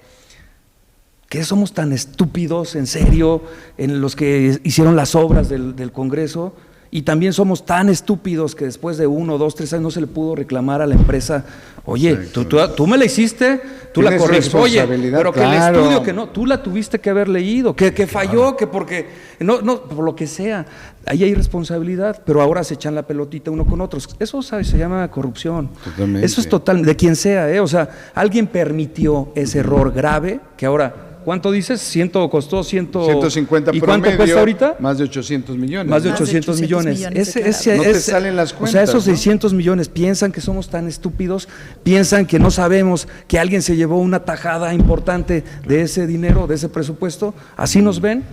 ¿qué somos tan estúpidos, en serio, en los que hicieron las obras del Congreso? Y también somos tan estúpidos que después de 1, 2, 3 años no se le pudo reclamar a la empresa, oye, tú me la hiciste, tú la corregiste, oye, pero que el estudio que no, tú la tuviste que haber leído, que falló, que porque, no, por lo que sea, ahí hay responsabilidad, pero ahora se echan la pelotita uno con otros. Eso, ¿sabes? Se llama corrupción. Totalmente. Eso es total, de quien sea, o sea, alguien permitió ese error grave que ahora... ¿Cuánto dices? Costó 150 ¿Y promedio, cuánto cuesta ahorita? Más de 800 millones. Más de 800 millones. No te salen las cuentas. O sea, esos ¿no? 600 millones piensan que somos tan estúpidos, piensan que no sabemos que alguien se llevó una tajada importante de ese dinero, de ese presupuesto. Así nos ven,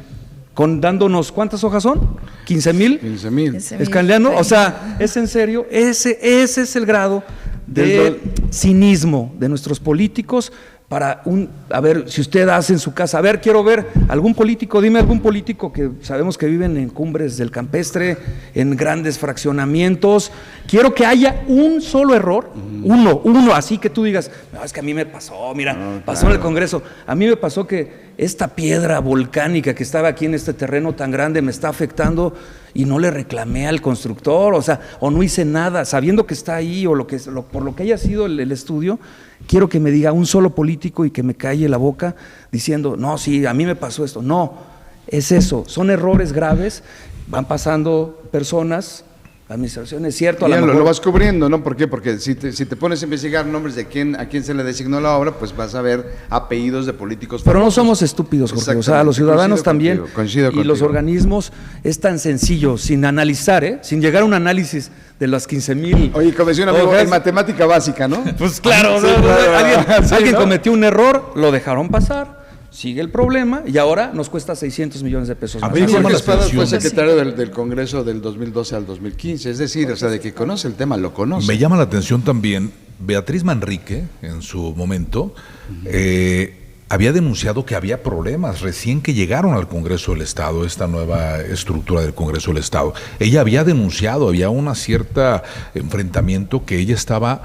dándonos, ¿cuántas hojas son? 15,000. 15,000. Escaneando, o sea, es en serio, ese es el grado de cinismo de nuestros políticos. A ver, si usted hace en su casa, a ver, quiero ver algún político, dime algún político que sabemos que viven en cumbres del campestre, en grandes fraccionamientos, quiero que haya un solo error, uno, así que tú digas, no, es que a mí me pasó, mira, pasó en el Congreso, a mí me pasó que esta piedra volcánica que estaba aquí en este terreno tan grande me está afectando y no le reclamé al constructor, o sea, o no hice nada, sabiendo que está ahí, o por lo que haya sido el estudio, quiero que me diga un solo político y que me calle la boca diciendo, no, sí, a mí me pasó esto. No, es eso, son errores graves, van pasando personas, administraciones, es cierto. Lo vas cubriendo, ¿no? ¿Por qué? Porque si te pones a investigar nombres de a quién se le designó la obra, pues vas a ver apellidos de políticos Pero famosos. no somos estúpidos, Jorge, o sea, los ciudadanos también, coincido y contigo. los organismos, es tan sencillo, sin analizar, sin llegar a un análisis de las 15,000. Oye, como decía un amigo, hojas. en matemática básica, ¿no? Pues claro, Sí, ¿no? claro. Alguien ¿no? cometió un error, lo dejaron pasar, sigue el problema y ahora nos cuesta 600 millones de pesos. A más. mí me Jorge llama la Espadas fue atención. secretario del Congreso del 2012 al 2015, es decir, o sea, de que conoce el tema, lo conoce. Me llama la atención también, Beatriz Manrique, en su momento, había denunciado que había problemas recién que llegaron al Congreso del Estado, esta nueva estructura del Congreso del Estado. Ella había denunciado, había un cierto enfrentamiento que ella estaba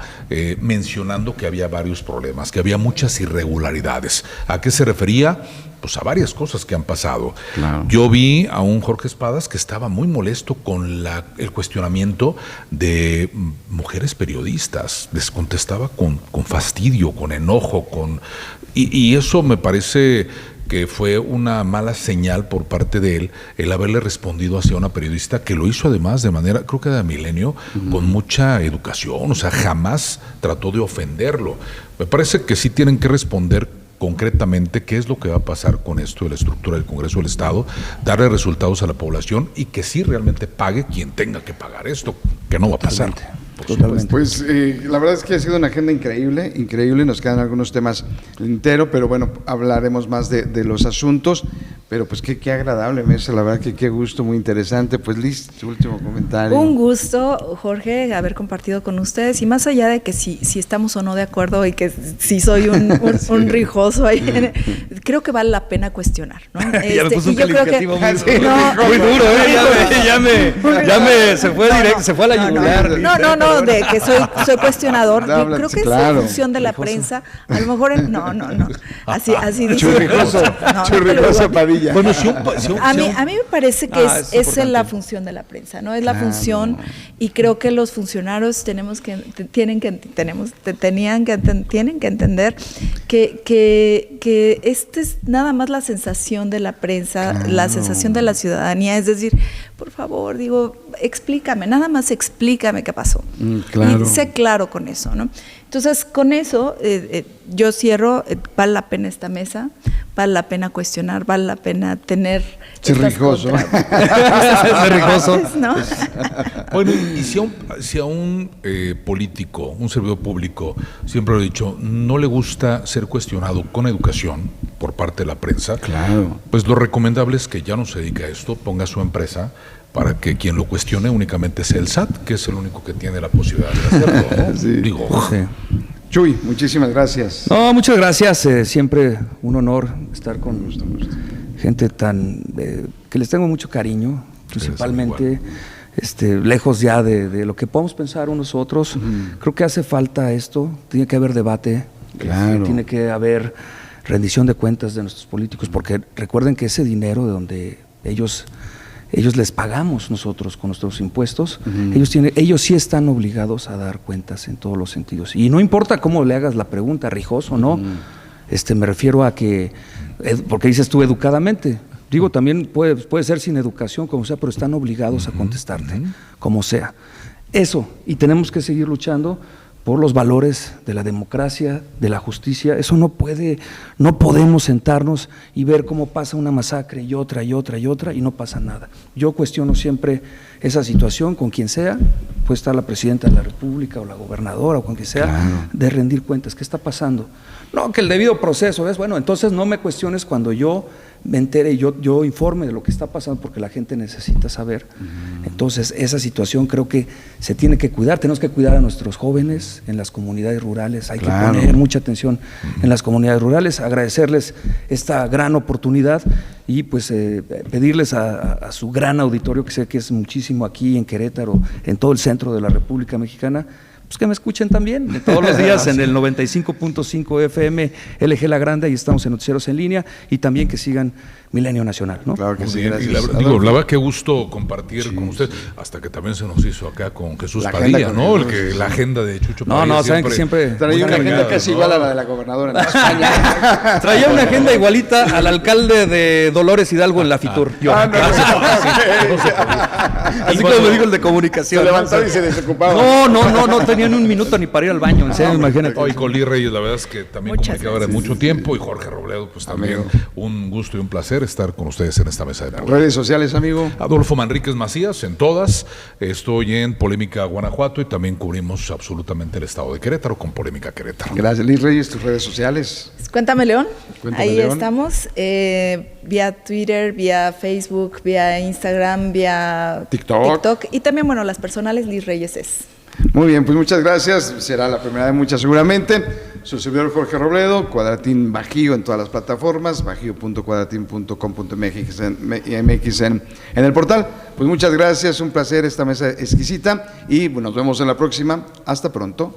mencionando que había varios problemas, que había muchas irregularidades. ¿A qué se refería? Pues a varias cosas que han pasado. Claro. Yo vi a un Jorge Espadas que estaba muy molesto con el cuestionamiento de mujeres periodistas. Les contestaba con fastidio, con enojo, y eso me parece que fue una mala señal por parte de él el haberle respondido hacia una periodista que lo hizo además de manera, creo que de Milenio, con mucha educación, o sea, jamás trató de ofenderlo. Me parece que sí tienen que responder concretamente qué es lo que va a pasar con esto de la estructura del Congreso del Estado, darle resultados a la población y que sí realmente pague quien tenga que pagar esto, que no va a pasar. Totalmente. Pues la verdad es que ha sido una agenda increíble, nos quedan algunos temas entero, pero bueno, hablaremos más de los asuntos, pero pues qué agradable mesa, la verdad que qué gusto, muy interesante. Pues Liz, tu último comentario. Un gusto, Jorge, haber compartido con ustedes, y más allá de que si estamos o no de acuerdo y que si soy un rijoso ahí, creo que vale la pena cuestionar, ¿no? Ya me puso un y yo creo que calificativo muy duro, se fue directo, se fue a la yugular. No, de que soy cuestionador. Yo creo que claro, es la función de la prensa. A lo mejor así dice. Churrijoso Padilla. Bueno, a mí me parece que es la función de la prensa, ¿no? Es la función, y creo que los funcionarios tienen que entender que este es nada más la sensación de la prensa, la sensación de la ciudadanía, es decir, por favor, explícame, nada más explícame qué pasó. Claro. Y sé claro con eso, ¿no? Entonces, con eso, yo cierro, vale la pena esta mesa, vale la pena cuestionar, vale la pena tener... Chirrijoso. ¿No? Bueno, y si a un político, un servidor público, siempre lo he dicho, no le gusta ser cuestionado con educación por parte de la prensa, claro, pues lo recomendable es que ya no se dedique a esto, ponga su empresa para que quien lo cuestione únicamente sea el SAT, que es el único que tiene la posibilidad de hacerlo, ¿no? Sí. Sí. Chuy, muchísimas gracias. No, muchas gracias. Siempre un honor estar con gente tan que les tengo mucho cariño, principalmente lejos ya de lo que podemos pensar unos otros. Creo que hace falta esto, tiene que haber debate, claro, tiene que haber rendición de cuentas de nuestros políticos, porque recuerden que ese dinero de donde ellos les pagamos nosotros con nuestros impuestos, ellos sí están obligados a dar cuentas en todos los sentidos. Y no importa cómo le hagas la pregunta, rijoso o no, me refiero a que, porque dices tú educadamente, digo, también puede ser sin educación, como sea, pero están obligados a contestarte, como sea. Eso, y tenemos que seguir luchando por los valores de la democracia, de la justicia. Eso no podemos sentarnos y ver cómo pasa una masacre y otra y otra y otra y no pasa nada. Yo cuestiono siempre esa situación con quien sea, puede estar la presidenta de la República o la gobernadora o con quien sea, claro, de rendir cuentas. ¿Qué está pasando? No, que el debido proceso es, bueno, entonces no me cuestiones cuando yo me entere, yo informe de lo que está pasando, porque la gente necesita saber. Entonces, esa situación creo que se tiene que cuidar, tenemos que cuidar a nuestros jóvenes en las comunidades rurales, hay que poner mucha atención en las comunidades rurales, agradecerles esta gran oportunidad y pues pedirles a su gran auditorio, que sé que es muchísimo aquí en Querétaro, en todo el centro de la República Mexicana, pues que me escuchen también todos los días en el 95.5 FM LG La Grande, y estamos en Noticieros en Línea, y también que sigan Milenio Nacional, ¿no? Claro que muy sí, bien. gracias. La verdad, qué gusto compartir con usted, hasta que también se nos hizo acá con Jesús Padilla, ¿no? La agenda de Chucho Padilla. Saben que siempre traía una agenda casi igual a la de la gobernadora en España. Traía una agenda igualita al alcalde de Dolores Hidalgo en la Fitur. Así como me dijo el de comunicación. Se levantaba y se desocupaba. No tenía ni un minuto ni para ir al baño, en serio, imagínate. Y con Liz Reyes, la verdad es que también comunicadora de mucho tiempo, y Jorge Robledo, pues también un gusto y un placer estar con ustedes en esta mesa de polémica. Redes sociales, amigo. Adolfo Manríquez Macías, en todas. Estoy en Polémica Guanajuato, y también cubrimos absolutamente el estado de Querétaro con Polémica Querétaro. Gracias, Liz Reyes, tus redes sociales. Cuéntame León. Ahí León. Estamos, vía Twitter, vía Facebook, vía Instagram, vía TikTok, y también, bueno, las personales, Liz Reyes es. Muy bien, pues muchas gracias. Será la primera de muchas seguramente. Su servidor Jorge Robledo, Cuadratín Bajío en todas las plataformas, bajío.cuadratin.com.mx en el portal. Pues muchas gracias, un placer esta mesa exquisita, y nos vemos en la próxima. Hasta pronto.